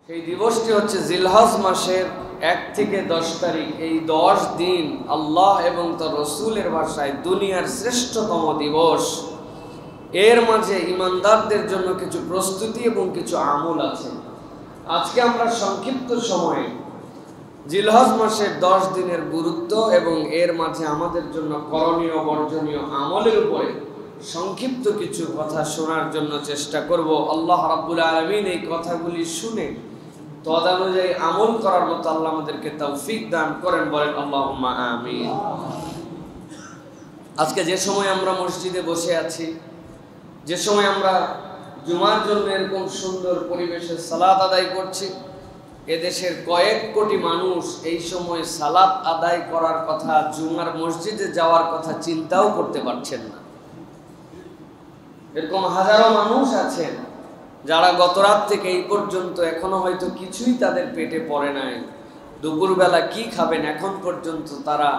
সেই দিবসটি হচ্ছে জিলহজ মাসের 1 থেকে 10 তারিখ। এই 10 দিন আল্লাহ এবং তার রসুলের ভাষায় দুনিয়ার শ্রেষ্ঠতম দিবস। এর মাঝে ইমানদারদের জন্য কিছু প্রস্তুতি এবং কিছু আমল আছে। আজকে আমরা সংক্ষিপ্ত সময়ে জিলহজ মাসের 10 দিনের গুরুত্ব এবং এর মাঝে আমাদের জন্য করণীয় বর্জনীয় আমলের উপরে সংক্ষিপ্ত কিছু কথা শোনার জন্য চেষ্টা করব। আল্লাহ রাব্বুল আলামিন এই কথাগুলি শুনে তদানুযায়ী আমল করার মতো আল্লাহ আমাদেরকে তৌফিক দান করেন, বলেন আল্লাহুম্মা আমিন। আজকে যে সময় আমরা মসজিদে বসে আছি, যে সময় আমরা জুমার জন্য এরকম সুন্দর পরিবেশে সালাত আদায় করছি, এদেশের কয়েক কোটি মানুষ এই সময় সালাত আদায় করার কথা, জুমার মসজিদে যাওয়ার কথা চিন্তাও করতে পারছেন না। এরকম হাজারো মানুষ আছেন যারা গত রাত থেকে এই পর্যন্ত এখনো হয়তো কিছুই তাদের পেটে পড়ে নাই। দুপুরবেলা কি খাবেন এখন পর্যন্ত তারা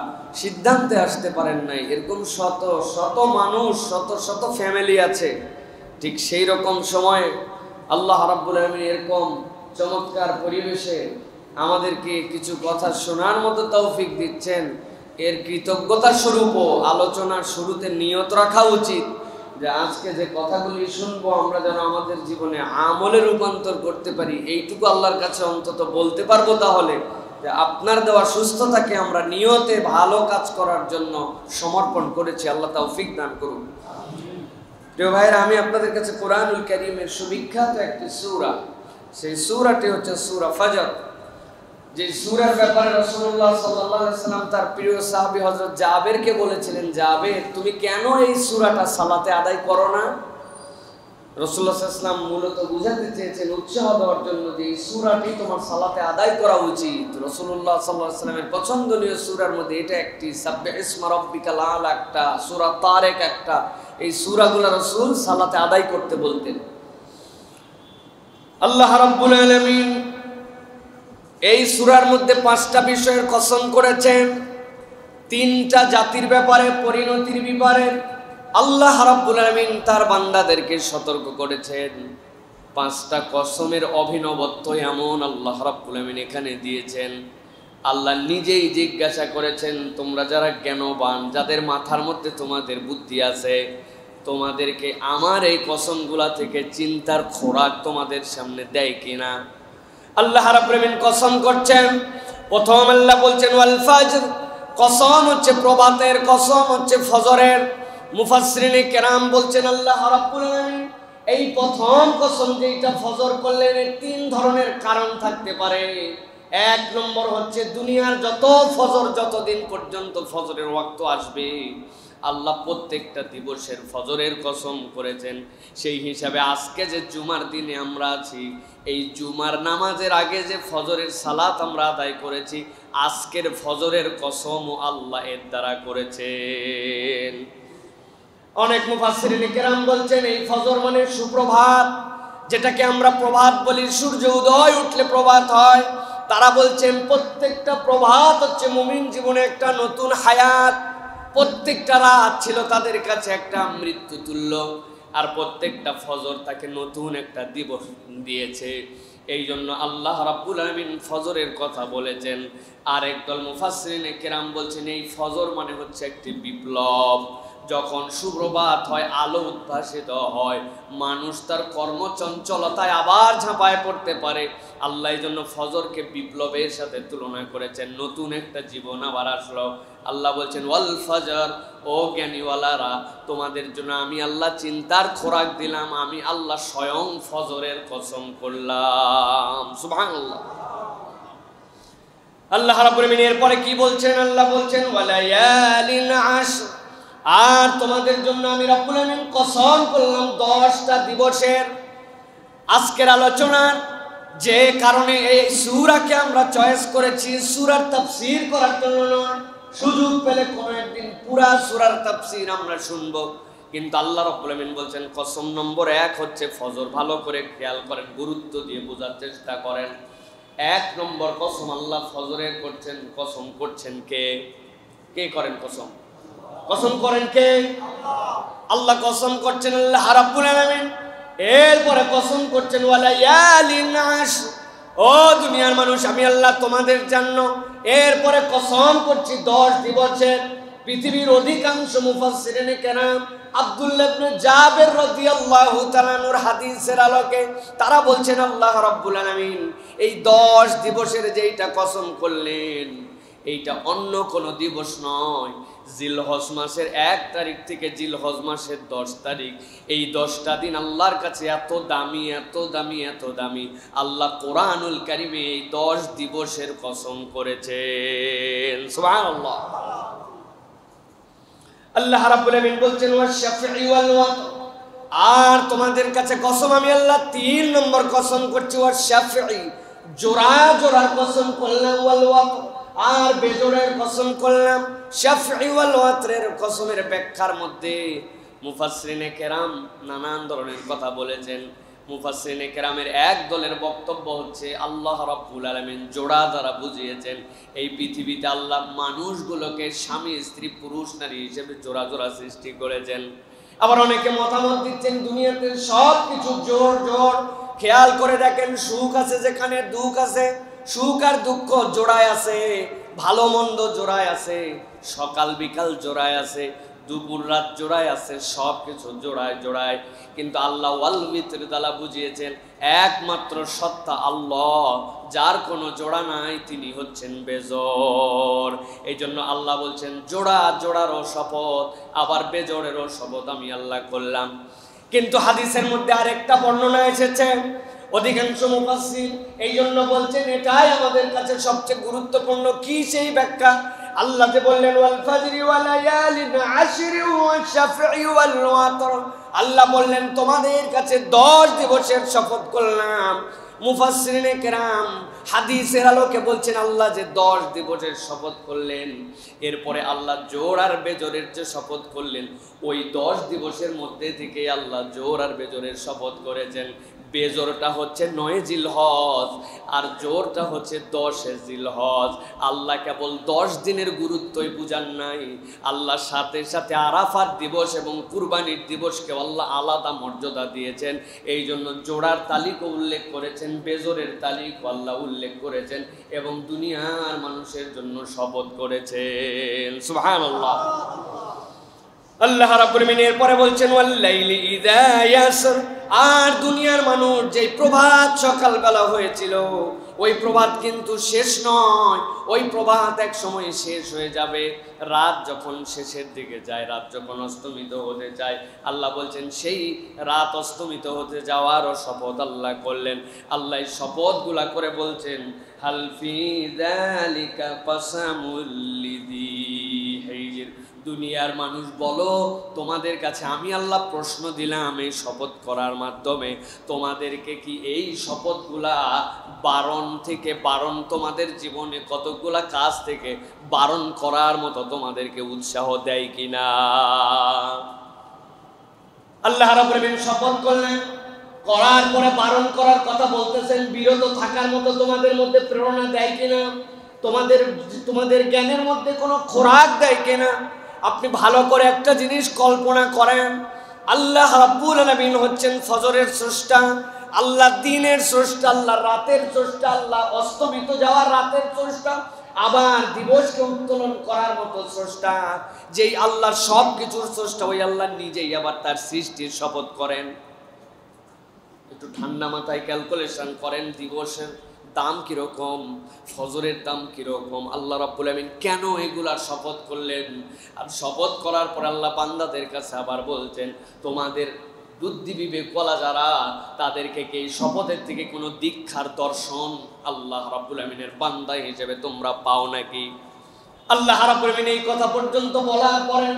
সিদ্ধান্তে আসতে পারেন নাই। এরকম শত শত মানুষ, শত শত ফ্যামিলি আছে। ঠিক সেই রকম সময়ে আল্লাহ রাব্বুল আলামিন এরকম চমৎকার পরিবেশে আমাদেরকে কিছু কথা শোনার মতো তৌফিক দিচ্ছেন। এর কৃতজ্ঞতা স্বরূপও আলোচনার শুরুতে নিয়ত রাখা উচিত যে আজকে যে কথাগুলি শুনবো আমরা যেন আমাদের জীবনে আমলে রূপান্তর করতে পারি। এইটুকু আল্লাহর কাছে অন্তত বলতে পারবো, তাহলে যে আপনার দেওয়া সুস্থতাকে আমরা নিয়তে ভালো কাজ করার জন্য সমর্পণ করেছি। আল্লাহ তৌফিক দান করুন। প্রিয় ভাইরা, আমি আপনাদের কাছে কোরআনুল কারীমের সুবিখ্যাত একটি সূরা, সেই সূরাটি হচ্ছে সূরা ফজর। যে সূরার ব্যাপারে রাসূলুল্লাহ সাল্লাল্লাহু আলাইহি ওয়াসাল্লাম তার প্রিয় সাহাবী হযরত জাবেরকে বলেছিলেন, জাবের তুমি কেন এই সূরাটা সালাতে আদায় করো না? রাসূলুল্লাহ সাল্লাল্লাহু আলাইহি ওয়াসাল্লাম মূলত বুঝাতে চেয়েছেন, উৎসাহ দেওয়ার জন্য যে এই সূরাটি তোমার সালাতে আদায় করা উচিত। রাসূলুল্লাহ সাল্লাল্লাহু আলাইহি ওয়াসাল্লামের পছন্দনীয় সূরার মধ্যে এটা একটি, সাব্বিহ ইসমা রাব্বিকাল আলা একটা, সূরা তারেক একটা। এই সূরাগুলো রাসূল সালাতে আদায় করতে বলতেন। আল্লাহ রাব্বুল আলামিন এই সূরার মধ্যে 5টা বিষয়ের কসম করেছেন। 3টা জাতির ব্যাপারে, পরিণতির ব্যাপারে আল্লাহ রাব্বুল আলামিন তার বান্দাদেরকে সতর্ক করেছেন। 5টা কসমের অভিনবত্ব এমন আল্লাহ রাব্বুল আলামিন এখানে দিয়েছেন। আল্লাহ নিজেই জিজ্ঞাসা করেছেন, তোমরা যারা জ্ঞানবান, যাদের মাথার মধ্যে তোমাদের বুদ্ধি আছে, তোমাদেরকে আমার এই কসমগুলা থেকে চিন্তার খোরাক তোমাদের সামনে দেয় কিনা? আল্লাহ রাব্বুল আলামিন কসম করছেন। প্রথম আল্লাহ বলছেন ওয়াল ফাজর, কসম হচ্ছে প্রভাতের, কসম হচ্ছে ফজরের। মুফাসসিরিনে কেরাম বলছেন আল্লাহ রাব্বুল আলামিন এই প্রথম কসম যেটা ফজর করলেন, এর 3 ধরনের কারণ থাকতে পারে। 1 নম্বর হচ্ছে দুনিয়ার যত ফজর, যতদিন পর্যন্ত ফজরের ওয়াক্ত আসবে আল্লাহ প্রত্যেকটা দিবসের ফজরের কসম করেছেন। সেই হিসাবে আজকে যে জুমার দিনে আমরা আছি, এই জুমার নামাজের আগে যে ফজরের সালাত আমরা আদায় করেছি, আজকের ফজরের কসমও আল্লাহ এর দ্বারা করেছেন। অনেক মুফাসসিরিনে কেরাম বলছেন এই ফজর মানে সুপ্রভাত, যেটাকে আমরা প্রভাত বলি। সূর্য উদয় উঠলে প্রভাত হয়। তারা বলছেন প্রত্যেকটা প্রভাত হচ্ছে মুমিন জীবনে একটা নতুন হায়াত। প্রত্যেকটা রাত ছিল তাদের কাছে একটা মৃত্যু তুল্য, আর প্রত্যেকটা ফজর তাকে নতুন একটা দিবস দিয়েছে। এই জন্য আল্লাহ রাব্বুল আলামিন ফজরের কথা বলেছেন। আর একদল মুফাসসিরিনে কেরাম বলছেন এই ফজর মানে হচ্ছে একটি বিপ্লব। যখন সুপ্রভাত হয়, আলো উদ্ভাসিত হয়, মানুষ তার কর্মচঞ্চলতায় আবার ঝাঁপায় পড়তে পারে। আল্লাহ এই জন্য ফজরকে বিপ্লবের সাথে তুলনা করেছেন। নতুন একটা জীবন আবার আসলো। আল্লাহ বলছেন ওয়াল ফজর, ও জ্ঞানীওয়ালারা, তোমাদের জন্য আমি আল্লাহ চিন্তার খোরাক দিলাম। আমি আল্লাহ স্বয়ং ফজরের কসম করলাম। সুবহানাল্লাহ। আল্লাহ রাব্বুল আলামিন এরপরে কি বলছেন? আল্লাহ বলছেন ওয়ালায়ালিন আশর, আর তোমাদের জন্য আমি রব্বুল আলামিন কসম করলাম 10টা দিবসের। আজকের আলোচনার যে কারণে এই সূরাকে আমরা চয়েস করেছি, সূরার তাফসীর করার জন্য নয়, সুযোগ পেলে কোনো একদিন পুরা সূরার তাফসীর আমরা শুনবো। কিন্তু আল্লাহ রাব্বুল আলামিন বলছেন কসম নম্বর 1 হচ্ছে ফজর। ভালো করে খেয়াল করেন, গুরুত্ব দিয়ে বোঝার চেষ্টা করেন। 1 নম্বর কসম আল্লাহ ফজরের করছেন। কসম করছেন কে? কে করেন কসম? কসম করেন কে? আল্লাহ কসম করছেন আল্লাহ রাব্বুল আলামিন। এরপরে কসম করছেন ওয়ালায়ালিন আশর, ও ও দুনিয়ার মানুষ, আমি আল্লাহ তোমাদের জন্য এরপরে কসম করছি 10 দিবসের। পৃথিবীর অধিকাংশ মুফাসসিরিনে কেরাম আব্দুল্লাহ ইবনে জাবের রাদিয়াল্লাহু তাআলা আনহুর হাদিসের আলোকে তারা বলছেন আল্লাহ রাব্বুল আলামিন এই 10 দিবসের যেইটা কসম করলেন এইটা অন্য কোনো দিবস নয়, জিলহজ মাসের 1 তারিখ থেকে জিলহজ মাসের 10 তারিখ, এই 10টা দিন আল্লাহর কাছে এত দামি, এত দামি, এত দামি। আল্লাহ কোরআনুল কারিমে এই 10 দিবসের কসম করেছেন। সুবহানাল্লাহ। আল্লাহ রাব্বুল আলামিন বলছেন ওয়াশ-শাফঈ ওয়াল ওয়াতর, আর তোমাদের কাছে কসম আমি আল্লাহ 3 নম্বর কসম করছি, ওয়াশ-শাফঈ জোড়া জোড়া কসম করলাম, ওয়াল ওয়াতর আর বেজোড়ের কসম করলাম। শাফঈ ওয়াল ওয়াতরের কসমের ব্যাখ্যার মধ্যে মুফাসসিরিনে কেরাম নানান ধরনের কথা বলেছেন। মুফাসসিরিনে কেরামের এক দলের বক্তব্য হচ্ছে আল্লাহ রাব্বুল আলামিন জোড়া দ্বারা বুঝিয়েছেন এই পৃথিবীতে আল্লাহ মানুষগুলোকে স্বামী স্ত্রী পুরুষ নারী হিসেবে জোড়া জোড়া সৃষ্টি করেছেন। আবার অনেকে মতামত দিচ্ছেন দুনিয়াতে সব কিছু জোড় জোড়। খেয়াল করে দেখেন, সুখ আছে যেখানে দুঃখ আছে, সুখ আর দুঃখ জোড়ায় আছে, ভালো মন্দ জোড়ায় আছে, সকাল বিকাল জোড়ায় আছে, দুপুর রাত জোড়ায় আছে, সব কিছু জোড়ায় জোড়ায়। কিন্তু আল্লাহ ওয়াল ভিতরে তাআলা বুঝিয়েছেন একমাত্র সত্তা আল্লাহ, যার কোনো জোড়া নাই, তিনি হচ্ছেন বেজোড়। এই জন্য আল্লাহ বলছেন জোড়া জোড়ারও শপথ, আবার বেজোড়েরও শপথ আমি আল্লাহ করলাম। কিন্তু হাদিসের মধ্যে আরেকটা বর্ণনা এসেছে, অধিকাংশ মুফাসসির এই জন্য বলছেন এটাই আমাদের কাছে সবচেয়ে গুরুত্বপূর্ণ। কি সেই ব্যাখ্যা? আল্লাহ যে বললেন ওয়াল ফাজরি ওয়া লায়ালিন আশরি ওয়াশ শাফঈ ওয়াল ওয়াতর, আল্লাহ বললেন তোমাদের কাছে 10 দিবসের শপথ করলাম। মুফাসসিরিনে কেরাম হাদিসের আলোকে বলছেন আল্লাহ যে 10 দিবসের শপথ করলেন, এরপরে আল্লাহ জোর আর বেজোরের যে শপথ করলেন ওই 10 দিবসের মধ্যে থেকে আল্লাহ জোর আর বেজোরের শপথ করেছেন। বেজোরটা হচ্ছে 9 জিলহজ আর জোরটা হচ্ছে 10 জিলহজ। আল্লাহ কেবল 10 দিনের গুরুত্বই বুঝান নাই, আল্লাহ সাথে সাথে আরাফাত দিবস এবং কুরবানির দিবসকে আল্লাহ আলাদা মর্যাদা দিয়েছেন। এই জন্য জোড়ার তালিকা উল্লেখ করেছেন, বেজোরের তালিকা আল্লাহ উল্লেখ করেছেন এবং দুনিয়ার মানুষের জন্য শপথ করেছেন। সুবহানাল্লাহ। আল্লাহ রাব্বুল আলামিন এরপরে বলছেন ওয়াল লাইলি ইযা ইয়াসর, আর দুনিয়ার মানুষ যে প্রভাত সকালবেলা হয়েছিল ওই প্রভাত কিন্তু শেষ নয়, ওই প্রভাত এক সময় শেষ হয়ে যাবে। রাত যখন শেষের দিকে যায়, রাত যখন অস্তমিত হতে যায়, আল্লাহ বলছেন সেই রাত অস্তমিত হতে যাওয়ারও শপথ আল্লাহ করলেন। আল্লাহ শপথগুলা করে বলছেন হাল ফি যালিকা কসামুল লিযি হিজর, দুনিয়ার মানুষ বলো তোমাদের কাছে আমি আল্লাহ প্রশ্ন দিলাম এই শপথ করার মাধ্যমে, তোমাদেরকে কি এই শপথগুলা বারণ থেকে বারণ, তোমাদের জীবনে কতগুলা কাজ থেকে বারণ করার মতো তোমাদেরকে উৎসাহ দেয় কিনা? আল্লাহ রাব্বুল আলামিন শপথ করলেন, করার পরে বারণ করার কথা বলতেছেন, বিরত থাকার মতো তোমাদের মধ্যে প্রেরণা দেয় কিনা, তোমাদের জ্ঞানের মধ্যে কোনো খোরাক দেয় কিনা? আপনি ভালো করে একটা জিনিস কল্পনা করেন, আল্লাহ রাব্বুল আলামিন হচ্ছেন ফজরের স্রষ্টা, আল্লাহ দিনের স্রষ্টা, আল্লাহ রাতের স্রষ্টা, আল্লাহ অস্তমিত যাওয়ার রাতের স্রষ্টা, আবার দিবসকে উত্তোলন করার মতো স্রষ্টা। যেই আল্লাহ সব কিছুর স্রষ্টা, ওই আল্লাহ নিজেই আবার তার সৃষ্টির শপথ করেন। একটু ঠান্ডা মাথায় ক্যালকুলেশন করেন, দিবসের দাম কিরকম, ফজরের দাম কিরকম, আল্লাহ রাব্বুল আলামিন কেন এগুলার শপথ করলেন? আর শপথ করার পর আল্লাহ বান্দাদের কাছে আবার বলছেন তোমাদের বুদ্ধি বিবেক বলা যারা, তাদেরকে কি শপথের থেকে কোনো দীক্ষার দর্শন আল্লাহ রাব্বুল আলামিনের বান্দা হিসেবে তোমরা পাও নাকি? আল্লাহ রাব্বুল আলামিন এই কথা পর্যন্ত বলার পরে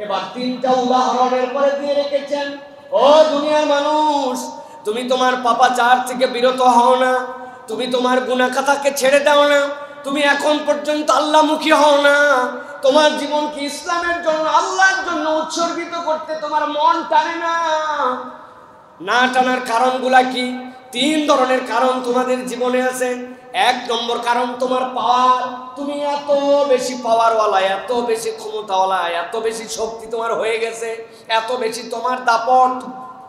এবার 3টা উদাহরণের পরে দিয়ে রেখেছেন, ও দুনিয়ার মানুষ তুমি তোমার পাপাচার থেকে বিরত হও না, তুমি তোমার গুনাহ খাতাকে ছেড়ে দাও না, তুমি এখন পর্যন্ত আল্লাহমুখী হও না, তোমার জীবন কি ইসলামের জন্য আল্লাহর জন্য উৎসর্গিত করতে তোমার মন টানে না? না টানার কারণগুলা কি? 3 ধরনের কারণ তোমাদের জীবনে আছে। 1 নম্বর কারণ তোমার পাওয়ার, তুমি এত বেশি পাওয়ারওয়ালা, এত বেশি ক্ষমতাওয়ালা, এত বেশি শক্তি তোমার হয়ে গেছে, এত বেশি তোমার দাপট,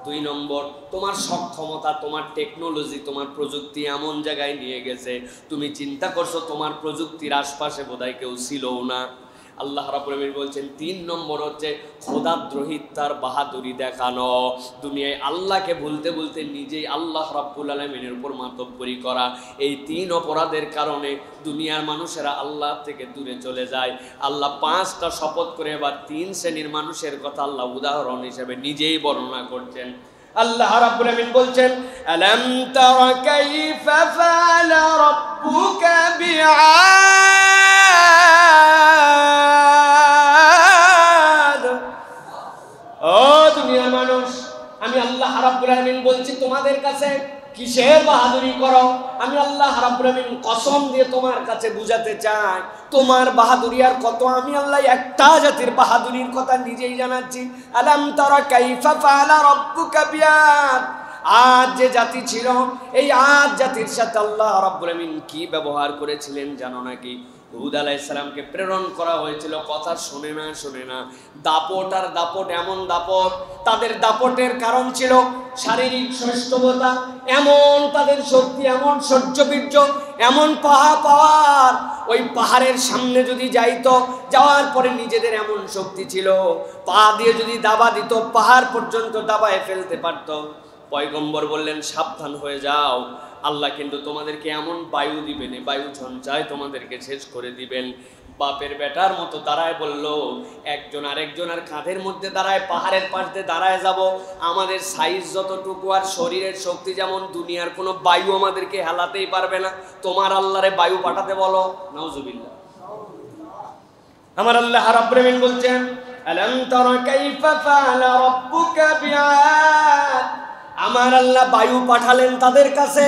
দুই নম্বর, তোমার সক্ষমতা, তোমার টেকনোলজি, তোমার প্রযুক্তি এমন জায়গায় নিয়ে গেছে তুমি চিন্তা করছো তোমার প্রযুক্তির আশপাশে বোধহয় কেউ ছিলও না। আল্লাহ রাব্বুল আলামিন বলছেন তিন নম্বর হচ্ছে খোদাদ্রোহিতার বাহাদুরি দেখানো, দুনিয়ায় আল্লাহকে ভুলতে ভুলতে নিজেই আল্লাহ রাব্বুল আলামিনের উপর মাতব্বরি করা। এই তিন অপরাধের কারণে দুনিয়ার মানুষেরা আল্লাহ থেকে দূরে চলে যায়। আল্লাহ পাঁচটা শপথ করে এবার তিন শ্রেণীর মানুষের কথা আল্লাহ উদাহরণ হিসেবে নিজেই বর্ণনা করছেন। আল্লাহ রাব্বুল আলামিন বলছেন আলাম তারা কাইফা ফাআলা রাব্বুকা বিআদ। ও দুনিয়ার মানুষ, আমি আল্লাহ রাব্বুল আলামিন বলছি তোমাদের কাছে কিসের বাহাদুরি করো? আমি আল্লাহ রাব্বুল আলামিন কসম দিয়ে তোমার কাছে বুঝাতে চাই তোমার বাহাদুরি আর কত। আমি আল্লাহ একটা জাতির বাহাদুরির কথা নিজেই জানাচ্ছি। আলাম তারা কাইফা ফাআলা রাব্বুকা বিআদ। আদ যে জাতি ছিল, এই আদ জাতির সাথে আল্লাহ রাব্বুল আলামিন কি ব্যবহার করেছিলেন জানো নাকি? হুদ আলাইহিস সালামকে প্রেরণ করা হয়েছিল, কথা শোনে না। দাপট আর দাপট, এমন দাপট, তাদের দাপটের কারণ ছিল শারীরিক সৌষ্ঠবতা, এমন তাদের শক্তি, এমন সহ্যবীর্য, এমন পাহাড়, ওই পাহাড়ের সামনে যদি যাইতো, যাওয়ার পরে নিজেদের এমন শক্তি ছিল, পা দিয়ে যদি দাবা দিত পাহাড় পর্যন্ত দাবায় ফেলতে পারত। পয়গম্বর বললেন সাবধান হয়ে যাও, আল্লাহ কিন্তু তোমাদেরকে এমন বায়ু দিবেন, বায়ু ঝঞ্ঝায় তোমাদেরকে শেষ করে দিবেন। বাপের বেটার মতো দাঁড়ায় বলল, একজন আরেকজনের কাঁধের মধ্যে দাঁড়ায় পাহাড়ের পাশ দিয়ে দাঁড়ায় যাব। আমাদের সাইজ যতটুকু আর শরীরের শক্তি যেমন, দুনিয়ার কোনো বায়ু আমাদেরকে হেলাতেই পারবে না। তোমার আল্লাহরে বায়ু পাঠাতে বলো। নাউজুবিল্লাহ। আমার আল্লাহ রাব্বুল আলামিন বলছেন আলাম তারা কাইফা ফাআলা রাব্বুকা বিআদ। আমার আল্লাহ বায়ু পাঠালেন তাদের কাছে।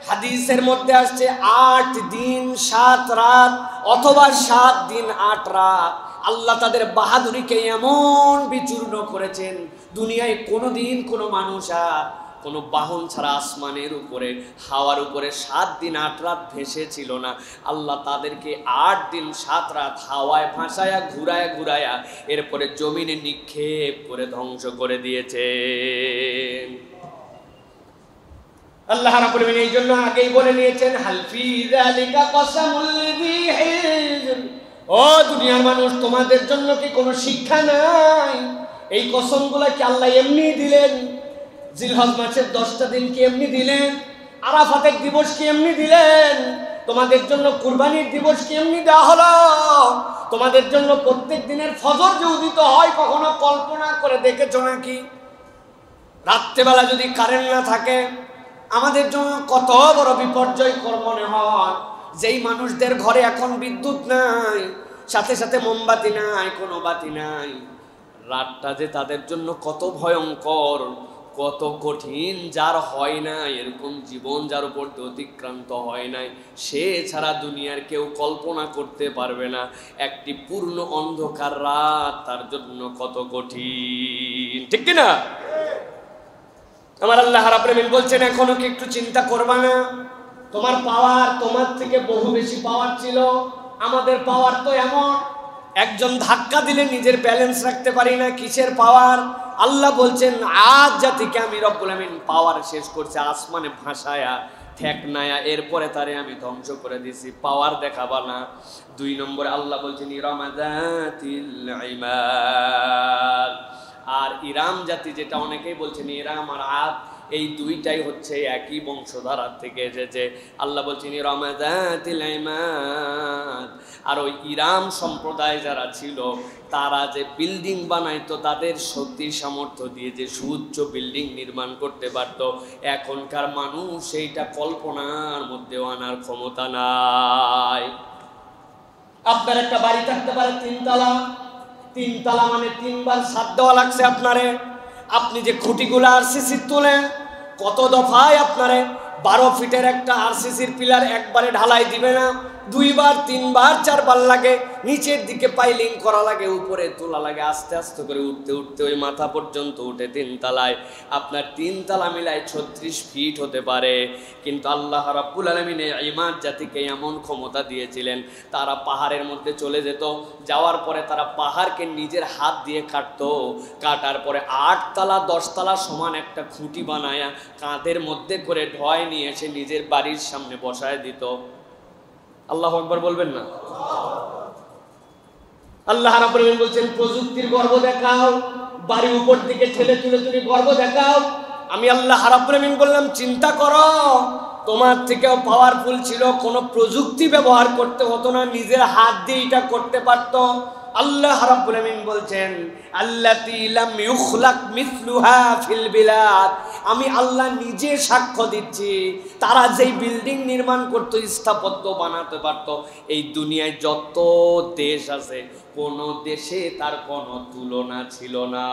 হাদিসের মধ্যে আসছে 8 দিন 7 রাত অথবা 7 দিন 8 রাত আল্লাহ তাদের বাহাদুরিকে এমন বিচূর্ণ করেছেন, দুনিয়ায় কোনোদিন কোনো মানুষ আর কোনো বাহন ছাড়া আসমানের উপরে, হাওয়ার উপরে 7 দিন 8 রাত ভেসে ছিল না। আল্লাহ তাদেরকে 8 দিন 7 রাত হাওয়ায় ভাসায়া ঘুরায়া এরপরে জমিনে নিক্ষেপ করে ধ্বংস করে দিয়েছে। আল্লাহ রাব্বুল আলামিন এই জন্য আগেই বলে নিয়েছেন হাল ফি যালিকা কসামুল যী হিজর। ও দুনিয়ার মানুষ, তোমাদের জন্য কি কোনো শিক্ষা নাই? এই কসমগুলো কি আল্লাহ এমনি দিলেন? জিলহজ মাসের 10টা দিন কি এমনি দিলেন? আরাফাতের দিবস কি এমনি দিলেন? তোমাদের জন্য কুরবানির দিবস কি এমনি দেওয়া হলো? তোমাদের জন্য প্রত্যেক দিনের ফজর যে উদিত হয় কখনো কল্পনা করে দেখেছো নাকি? রাত্রেবেলা যদি কারেন্ট না থাকে আমাদের জন্য কত বড় বিপর্যয় মনে হয়। যেই মানুষদের ঘরে এখন বিদ্যুৎ নাই, সাথে সাথে মোমবাতি নাই, কোনো বাতি নাই, রাতটা যে তাদের জন্য কত ভয়ঙ্কর, কত কঠিন। যার হয় না এরকম জীবন, যার উপর অতিক্রান্ত হয় নাই, সে ছাড়া দুনিয়ার কেউ কল্পনা করতে পারবে না একটি পূর্ণ অন্ধকার রাত তার জন্য কত কঠিন, ঠিক কিনা? আমার আল্লাহ রাব্বুল আলামিন বলছেন এখনো কি একটু চিন্তা করবা না? তোমার পাওয়ার তোমার থেকে বহু বেশি পাওয়ার ছিল। আমাদের পাওয়ার তো এমন, একজন ধাক্কা দিলে নিজের ব্যালেন্স রাখতে পারি না। কিসের পাওয়ার? আল্লাহ বলছেন আজ জাতিকে আমি রব্বুল আলামিন পাওয়ার শেষ করছে, আসমানে ভাসায়া ঠেকনায়া, এরপরে তারে আমি ধ্বংস করে দিছি। পাওয়ার দেখাবা না। 2 নম্বরে আল্লাহ বলছেন ইরামাযাতিল ইমাদ। আর ইরাম জাতি, যেটা অনেকেই বলছেন ইরাম আর আদ, এই দুইটাই হচ্ছে একই বংশধারার থেকে এসেছে। আল্লাহ বলছেন ইরামাযাতিল ইমাদ। আর ওই ইরাম সম্প্রদায় যারা ছিল, তারা যে বিল্ডিং বানাইতো, তাদের শক্তি সামর্থ্য দিয়ে যে সুউচ্চ বিল্ডিং নির্মাণ করতে পারত, এখনকার মানুষ সেইটা কল্পনার মধ্যেও আনার ক্ষমতা নাই। আপনার একটা বাড়ি থাকতে পারে 3 তলা, 3 তলা মানে 3 বার ছাদ দেওয়া লাগছে আপনারে। আপনি যে খুঁটিগুলো আরসিসি তোলেন, কত দফায় আপনারে 12 ফিটের একটা আরসিসির পিলার একবারে ঢালাই দিবে না, 2 বার 3 বার 4 বার লাগে। নিচের দিকে পাইলিং করা লাগে, উপরে তোলা লাগে, আস্তে আস্তে করে উঠতে উঠতে ওই মাথা পর্যন্ত উঠে 3 তলায়। আপনার 3 তলা মিলায় 36 ফিট হতে পারে। কিন্তু আল্লাহ রাব্বুল আলামিন ঈমান জাতিকে এমন ক্ষমতা দিয়েছিলেন, তারা পাহাড়ের মধ্যে চলে যেত, যাওয়ার পরে তারা পাহাড়কে নিজের হাত দিয়ে কাটতো, কাটার পরে 8 তলা 10 তলা সমান একটা খুঁটি বানায়া কাঁধের মধ্যে করে ঢয় নিয়ে এসে নিজের বাড়ির সামনে বসায় দিত। আল্লাহু আকবার বলবেন না? আল্লাহ রাব্বুল আলামিন বলছেন প্রযুক্তির গর্ব দেখাও, বাড়ি উপর দিকে ঠেলে তুলে তুমি গর্ব দেখাও। আমি আল্লাহ রাব্বুল আলামিন বললাম চিন্তা করো, তোমার থেকেও পাওয়ারফুল ছিল, কোনো প্রযুক্তি ব্যবহার করতে হতো না, নিজের হাত দিয়ে এটা করতে পারতো। আল্লাহ রাব্বুল আলামিন বলছেন আল্লাতী লাম ইউখলাক মিসলুহা ফিল বিলাদ, আমি আল্লাহ নিজে সাক্ষ্য দিচ্ছি, তারা যেই বিল্ডিং নির্মাণ করতো, স্থাপত্য বানাতে পারতো, এই দুনিয়ায় যত দেশ আছে কোন দেশে তার কোনো তুলনা ছিল না।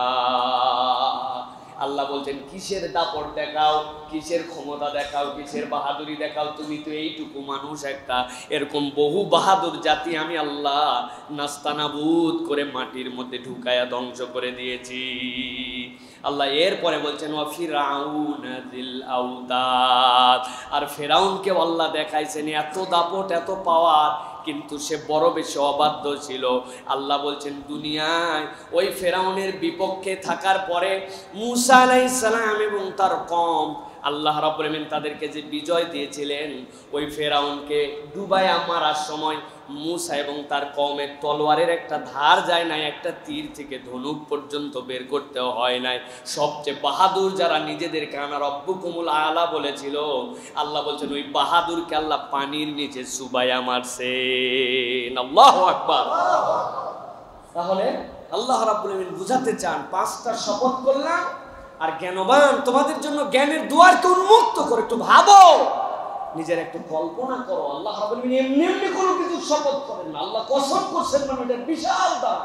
আল্লাহ বলছেন কিসের দাপট দেখাও, কিসের ক্ষমতা দেখাও, কিসের বাহাদুরি দেখাও, তুমি তো এইটুকু মানুষ একটা। এরকম বহু বাহাদুর জাতি আমি আল্লাহ নাস্তানাবুদ করে মাটির মধ্যে ঢুকায়া ধ্বংস করে দিয়েছি। আল্লাহ এরপরে বলছেন ওয়া ফিরাউন যিল আউতাদ, আর ফেরাউনকে আল্লাহ দেখাইছেন এত দাপট এত পাওয়ার, কিন্তু সে বড় বেশি অবাধ্য ছিল। আল্লাহ বলছেন দুনিয়ায় ওই ফেরাউনের বিপক্ষে থাকার পরে মূসা আলাইহিস সালাম এবং তার কওম, আল্লাহ রাব্বুল আলামিন তাদেরকে যে বিজয় দিয়েছিলেন, ওই ফেরাউনকে ডুবাইয়া মারার সময় মূসা এবং তার কওমের তলোয়ারের একটা ধার যায় নাই, একটা তীর থেকে ধনুক পর্যন্ত বের করতে হয় নাই। সবচেয়ে বাহাদুর যারা নিজেদেরকে আনা রব্বুকুমুল আলা বলেছিল, আল্লাহ বলছেন ওই বাহাদুরকে আল্লাহ পানির নিচে চুবাইয়া মারছেন। আল্লাহু আকবার। তাহলে আল্লাহ রাব্বুল আলামিন বুঝাতে চান 5টা শপথ করলাম, আর জ্ঞানবান তোমাদের জন্য জ্ঞানের দুয়ারকে উন্মুক্ত করে একটু ভাবো, নিজের একটু কল্পনা করো। আল্লাহ রাব্বুল আলামিন এমনি এমনি কোনো কিছু শপথ করেন না, আল্লাহ কসম করছেন, মানে এটা বিশাল দাম,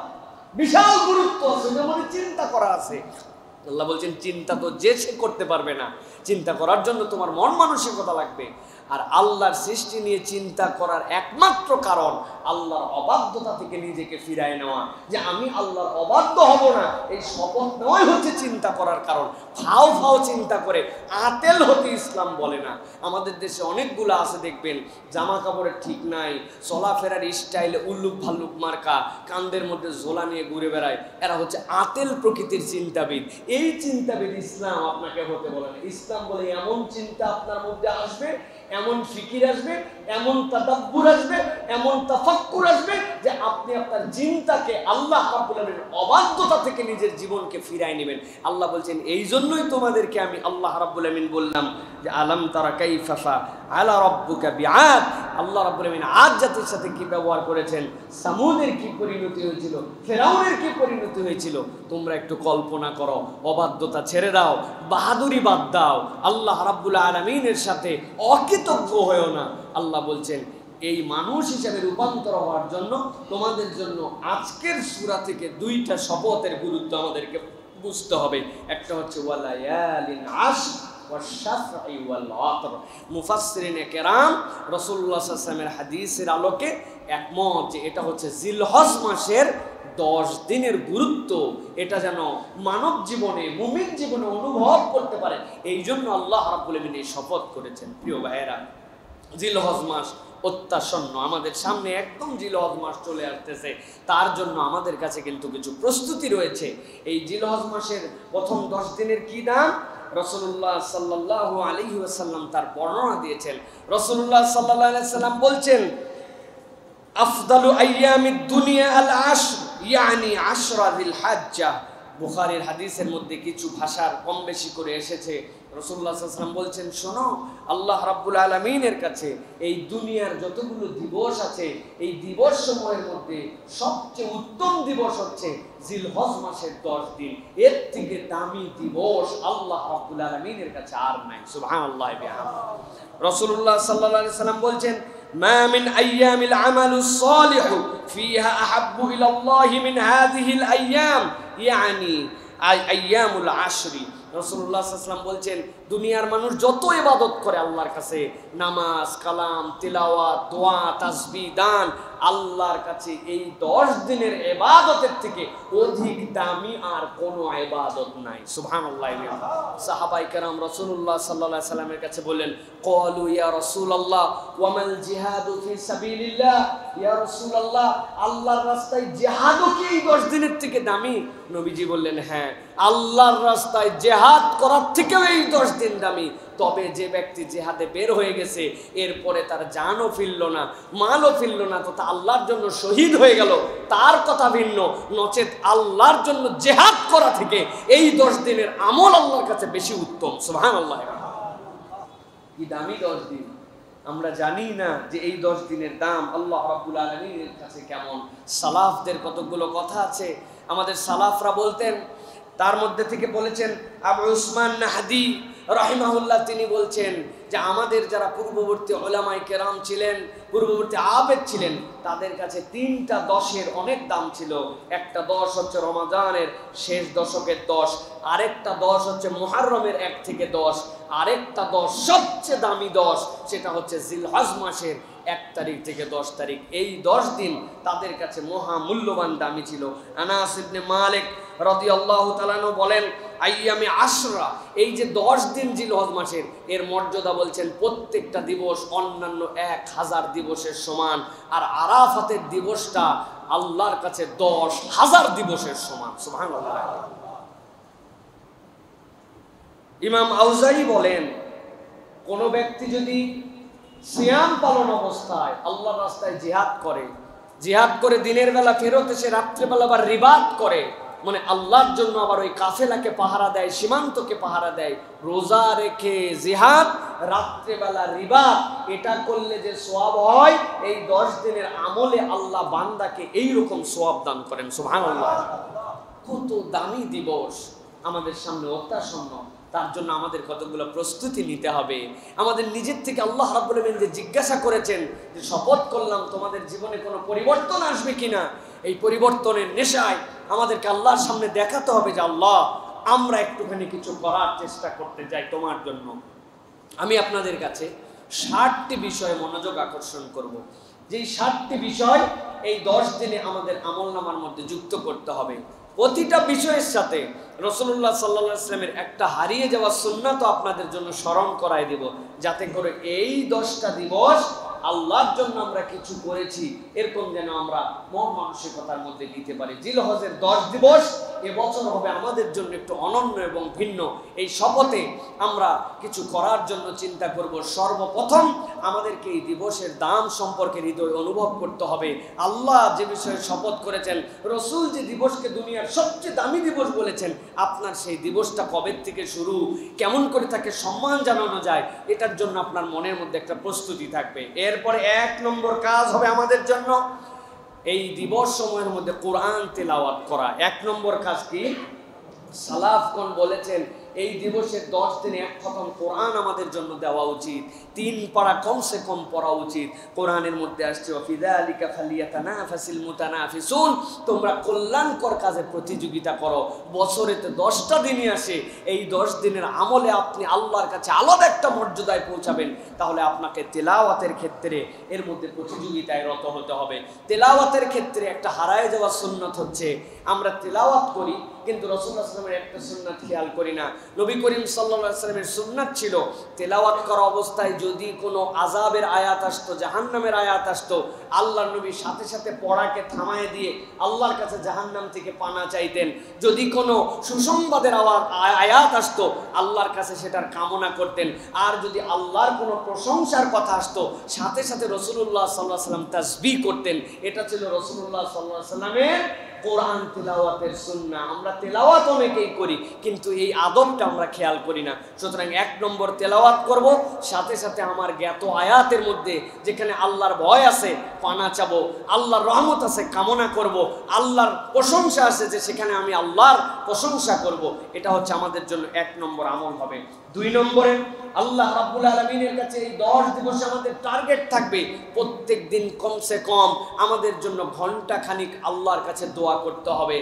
বিশাল গুরুত্ব আছে, এটা মানে চিন্তা করা আছে। আল্লাহ বলছেন চিন্তা তো যে সে করতে পারবে না, চিন্তা করার জন্য তোমার মন মানসিকতা লাগবে। আর আল্লাহর সৃষ্টি নিয়ে চিন্তা করার একমাত্র কারণ আল্লাহর অবাধ্যতা থেকে নিজেকে ফিরায় নেওয়া, যে আমি আল্লাহর অবাধ্য হব না, এই শপথ নেওয়াই হচ্ছে চিন্তা করার কারণ। ফাও ফাও চিন্তা করে আতেল হতে ইসলাম বলে না। আমাদের দেশে অনেকগুলো আছে দেখবেন, জামা কাপড়ের ঠিক নাই, চলাফেরার স্টাইলে উল্লুক ভাল্লুক মার্কা, কান্দের মধ্যে ঝোলা নিয়ে ঘুরে বেড়ায়, এরা হচ্ছে আতেল প্রকৃতির চিন্তাবিদ। এই চিন্তাবিদ ইসলাম আপনাকে হতে বলে না। ইসলাম বলে এমন চিন্তা আপনার মধ্যে আসবে, এমন ফিকির আসবে, এমন তাদাব্বুর আসবে, এমন তাফাক্কুর আসবে, যে আপনি আপনার চিন্তাকে আল্লাহ রাব্বুল আলামিনের অবাধ্যতা থেকে নিজের জীবনকে ফিরায় নেবেন। আল্লাহ বলছেন এই জন্যই তোমাদেরকে আমি আল্লাহ রাব্বুল আলামিন বললাম যে আলাম তারা কাইফা ফাআলা রাব্বুকা বিআদ। আল্লাহ রাব্বুল আলামিন আদ জাতির সাথে কি ব্যবহার করেছেন, সামুদের কি পরিণতি হয়েছিল, ফেরাউনের কি পরিণতি হয়েছিল, তোমরা একটু কল্পনা করো। অবাধ্যতা ছেড়ে দাও, বাহাদুরি বাদ দাও, আল্লাহ রাব্বুল আলামিনের সাথে অকৃতজ্ঞ হয়েও না। আল্লাহ বলছেন এই মানুষ হিসেবে রূপান্তর হওয়ার জন্য তোমাদের জন্য আজকের সূরা থেকে 2টা শপথের গুরুত্ব আমাদেরকে বুঝতে হবে। একটা হচ্ছে ওয়ালায়ালিন আশর ওয়াশ-শাফঈ ওয়াল ওয়াতর। মুফাসসিরিনে কেরাম রাসূলুল্লাহ সাল্লাল্লাহু আলাইহি ওয়াসাল্লামের হাদিসের আলোকে একমত যে এটা হচ্ছে জিলহজ মাসের 10 দিনের গুরুত্ব, এটা যেন মানব জীবনে মুমিন জীবনে অনুভব করতে পারে, এই জন্য আল্লাহ রাব্বুল আলামিন এই শপথ করেছেন। প্রিয় ভাইয়েরা, জিলহজ মাস অত্যাসন্ন, আমাদের সামনে একদম জিলহজ মাস চলে আসতেছে, তার জন্য আমাদের কাছে কিন্তু কিছু প্রস্তুতি রয়েছে। এই জিলহজ মাসের প্রথম 10 দিনের কি দাম, রাসূলুল্লাহ সাল্লাল্লাহু আলাইহি ওয়াসাল্লাম তার বর্ণনা দিয়েছেন। রাসূলুল্লাহ সাল্লাল্লাহু আলাইহি ওয়াসাল্লাম বলছেন আফদালু আইয়ামিদ দুনিয়া আল আশর, ইয়ানি আশরা যিল হাজ্জা। বুখারীর হাদিসের মধ্যে কিছু ভাষার কম বেশি করে এসেছে। রাসূলুল্লাহ সাল্লাল্লাহু আলাইহি ওয়াসাল্লাম বলছেন শোনো, আল্লাহ রাব্বুল আলামিনের কাছে এই দুনিয়ার যতগুলো দিবস আছে, এই দিবস সমূহের মধ্যে সবচেয়ে উত্তম দিবস হচ্ছে জিলহজ মাসের 10 দিন। এর থেকে দামি দিবস আল্লাহ রাব্বুল আলামিনের কাছে আর নাই। সুবহানাল্লাহ বিহামদিহি। রাসূলুল্লাহ সাল্লাল্লাহু আলাইহি ওয়াসাল্লাম বলছেন মা মিন আইয়ামিল আমালুস সালিহু ফিহা আহাব্বু ইলাল্লাহি মিন হাযিহিল আইয়াম, ইয়ানি আইয়ামুল আশরি। রাসূলুল্লাহ সাল্লাল্লাহু আলাইহি ওয়াসাল্লাম বলছেন দুনিয়ার মানুষ যত ইবাদত করে আল্লাহর কাছে, নামাজ, কালাম, তিলাওয়াত, দোয়া, তাসবিহ, দান, আল্লাহর কাছে এই 10 দিনের ইবাদতের থেকে অধিক দামি আর কোনো ইবাদত নাই। সুবহানাল্লাহ। সাহাবায়ে কেরাম রাসূলুল্লাহ সাল্লাল্লাহু আলাইহি সাল্লামের কাছে বললেন, ক্বালু ইয়া রাসূলুল্লাহ ওয়া মাল জিহাদু ফি সাবিলিল্লাহ, ইয়া রাসূলুল্লাহ আল্লাহর রাস্তায় জিহাদও কি এই 10 দিনের থেকে দামি? নবীজি বললেন, হ্যাঁ, আল্লাহর রাস্তায় জিহাদ করার থেকেও এই 10 দিন দামি। তবে যে ব্যক্তি জিহাদে বের হয়ে গেছে, এরপরে তার জানও ফিরল না, মালও ফিরল না, তো তা আল্লাহর জন্য শহীদ হয়ে গেল, তার কথা ভিন্ন। নচেত আল্লাহর জন্য জিহাদ করা থেকে এই 10 দিনের আমল আল্লাহর কাছে বেশি উত্তম। সুবহানাল্লাহ। কি দামি 10 দিন! আমরা জানি না যে এই 10 দিনের দাম আল্লাহ রাব্বুল আলামিনের কাছে কেমন। সালাফদের কতগুলো কথা আছে, আমাদের সালাফরা বলতেন, তার মধ্যে থেকে বলেছেন আবু উসমান নাহদি রাহিমাহুল্লাহ, তিনি বলছেন যে আমাদের যারা পূর্ববর্তী উলামায়ে কেরাম ছিলেন, পূর্ববর্তী আবেদ ছিলেন, তাদের কাছে 3টা 10-এর অনেক দাম ছিল। একটা 10 হচ্ছে রমাদানের শেষ দশকের 10, আরেকটা 10 হচ্ছে মুহররমের 1 থেকে 10, আরেকটা 10 সবচেয়ে দামি 10, সেটা হচ্ছে জিলহজ মাসের 1 তারিখ থেকে 10 তারিখ। এই 10 দিন তাদের কাছে মহা মূল্যবান দামি ছিল। আনাস ইবনে মালিক রাদিয়াল্লাহু তাআলা বলেন, আইয়ামে আশরা, এই যে 10 দিন জিলহজ মাসের, এর মর্যাদা বলছেন প্রত্যেকটা দিবস অন্যান্য 1000 দিবসের সমান, আর আরাফাতের দিবসটা আল্লাহর কাছে 10,000 দিবসের সমান। সুবহানাল্লাহ। ইমাম আউজাই বলেন, কোন ব্যক্তি যদি সিয়াম পালন অবস্থায় আল্লাহর রাস্তায় জিহাদ করে দিনের বেলা ফেরত এসে রাত্রেবেলা আবার রিবাত করে, মানে আল্লাহর জন্য আবার ওই কাফেলাকে পাহারা দেয়, সীমান্তকে পাহারা দেয়, রোজা রেখে জিহাদ, রাত্রেবেলা রিবাত, এটা করলে যে সওয়াব হয়, এই 10 দিনের আমলে আল্লাহ বান্দাকে এইরকম সওয়াব দান করেন। সুবহানাল্লাহ। কত দামি দিবস আমাদের সামনে অত্যাসন্ন, তার জন্য আমাদের কতগুলো প্রস্তুতি নিতে হবে। আমাদের নিজের থেকে আল্লাহ রাব্বুল আলামিন যে জিজ্ঞাসা করেছেন যে শপথ করলাম তোমাদের জীবনে কোনো পরিবর্তন আসবে কিনা, এই পরিবর্তনের নেশায় আমাদেরকে আল্লাহর সামনে দেখাতে হবে যে আল্লাহ, আমরা একটুখানি কিছু করার চেষ্টা করতে চাই তোমার জন্য। আমি আপনাদের কাছে 60টি বিষয়ে মনোযোগ আকর্ষণ করব, যেই 60টি বিষয় এই 10 দিনে আমাদের আমলনামার মধ্যে যুক্ত করতে হবে। প্রতিটা বিষয়ের সাথে রাসূলুল্লাহ সাল্লাল্লাহু আলাইহি ওয়াসাল্লামের একটা হারিয়ে যাওয়া সুন্নাতও আপনাদের জন্য স্মরণ করায় দেব, যাতে করে এই 10টা দিবস আল্লাহর জন্য আমরা কিছু করেছি এরকম যেন আমরা মন মানসিকতার মধ্যে নিতে পারি। জিলহজের 10 দিবস এবছর হবে আমাদের জন্য একটু অনন্য এবং ভিন্ন। এই শপথে আমরা কিছু করার জন্য চিন্তা করব। সর্বপ্রথম আমাদেরকে এই দিবসের দাম সম্পর্কে হৃদয় অনুভব করতে হবে। আল্লাহ যে বিষয়ে শপথ করেছেন, রসুল যে দিবসকে দুনিয়ার সবচেয়ে দামি দিবস বলেছেন, আপনার সেই দিবসটা কবে থেকে শুরু, কেমন করে তাকে সম্মান জানানো যায়, এটার জন্য আপনার মনের মধ্যে একটা প্রস্তুতি থাকবে। এরপরে 1 নম্বর কাজ হবে আমাদের জন্য এই দিবস সময়ের মধ্যে কোরআন তেলাওয়াত করা। 1 নম্বর কাজ কি? সালাফগণ বলেছেন এই দিবসের 10 দিনে 1 খতম কোরআন আমাদের জন্য দেওয়া উচিত, 3 পারা কমসে কম পড়া উচিত। কোরআনের মধ্যে আসছে ওয়াফি যালিকা ফালিয়াতানাফাসিল মুতানাফিসুন, তোমরা কল্যাণকর কাজে প্রতিযোগিতা করো। বছরেতে 10টা দিনই আসে, এই 10 দিনের আমলে আপনি আল্লাহর কাছে আলাদা একটা মর্যাদায় পৌঁছাবেন। তাহলে আপনাকে তেলাওয়াতের ক্ষেত্রে এর মধ্যে প্রতিযোগিতায় রত হতে হবে। তেলাওয়াতের ক্ষেত্রে একটা হারায় যাওয়া সুন্নাত হচ্ছে, আমরা তেলাওয়াত করি কিন্তু রাসূলুল্লাহ সাল্লাল্লাহু আলাইহি ওয়াসাল্লামের একটা সুন্নাত খেয়াল করি না। নবী করিম সাল্লাল্লাহু আলাইহি ওয়াসাল্লামের সুন্নাত ছিল তেলাওয়াত করা অবস্থায় যদি কোনো আযাবের আয়াত আসতো, জাহান্নামের আয়াত আসতো, আল্লাহর নবী সাথে সাথে পড়াকে থামায় দিয়ে আল্লাহর কাছে জাহান্নাম থেকে পানা চাইতেন। যদি কোনো সুসংবাদের আয়াত আসতো, আল্লাহর কাছে সেটার কামনা করতেন। আর যদি আল্লাহর কোনো প্রশংসার কথা আসতো, সাথে সাথে রাসূলুল্লাহ সাল্লাল্লাহু আলাইহি ওয়াসাল্লাম তাসবিহ করতেন। এটা ছিল রাসূলুল্লাহ সাল্লাল্লাহু আলাইহি ওয়াসাল্লামের কোরআন তেলাওয়াতের সুন্নাহ। আমরা তেলাওয়াত অনেকেই করি কিন্তু এই আদবটা আমরা খেয়াল করি না। সুতরাং 1 নম্বর তেলাওয়াত করব, সাথে সাথে আমার জ্ঞাত আয়াতের মধ্যে যেখানে আল্লাহর ভয় আছে পানা চাবো, আল্লাহর রহমত আছে কামনা করব, আল্লাহর প্রশংসা আছে যে সেখানে আমি আল্লাহর প্রশংসা করব। এটা হচ্ছে আমাদের জন্য 1 নম্বর আমল হবে। 2 নম্বরে আল্লাহ রাব্বুল আলামিনের কাছে এই 10 দিবসে আমাদের টার্গেট থাকবে প্রত্যেক দিন কমসে কম আমাদের জন্য ঘন্টা খানিক আল্লাহর কাছে দোয়া করতে হবে।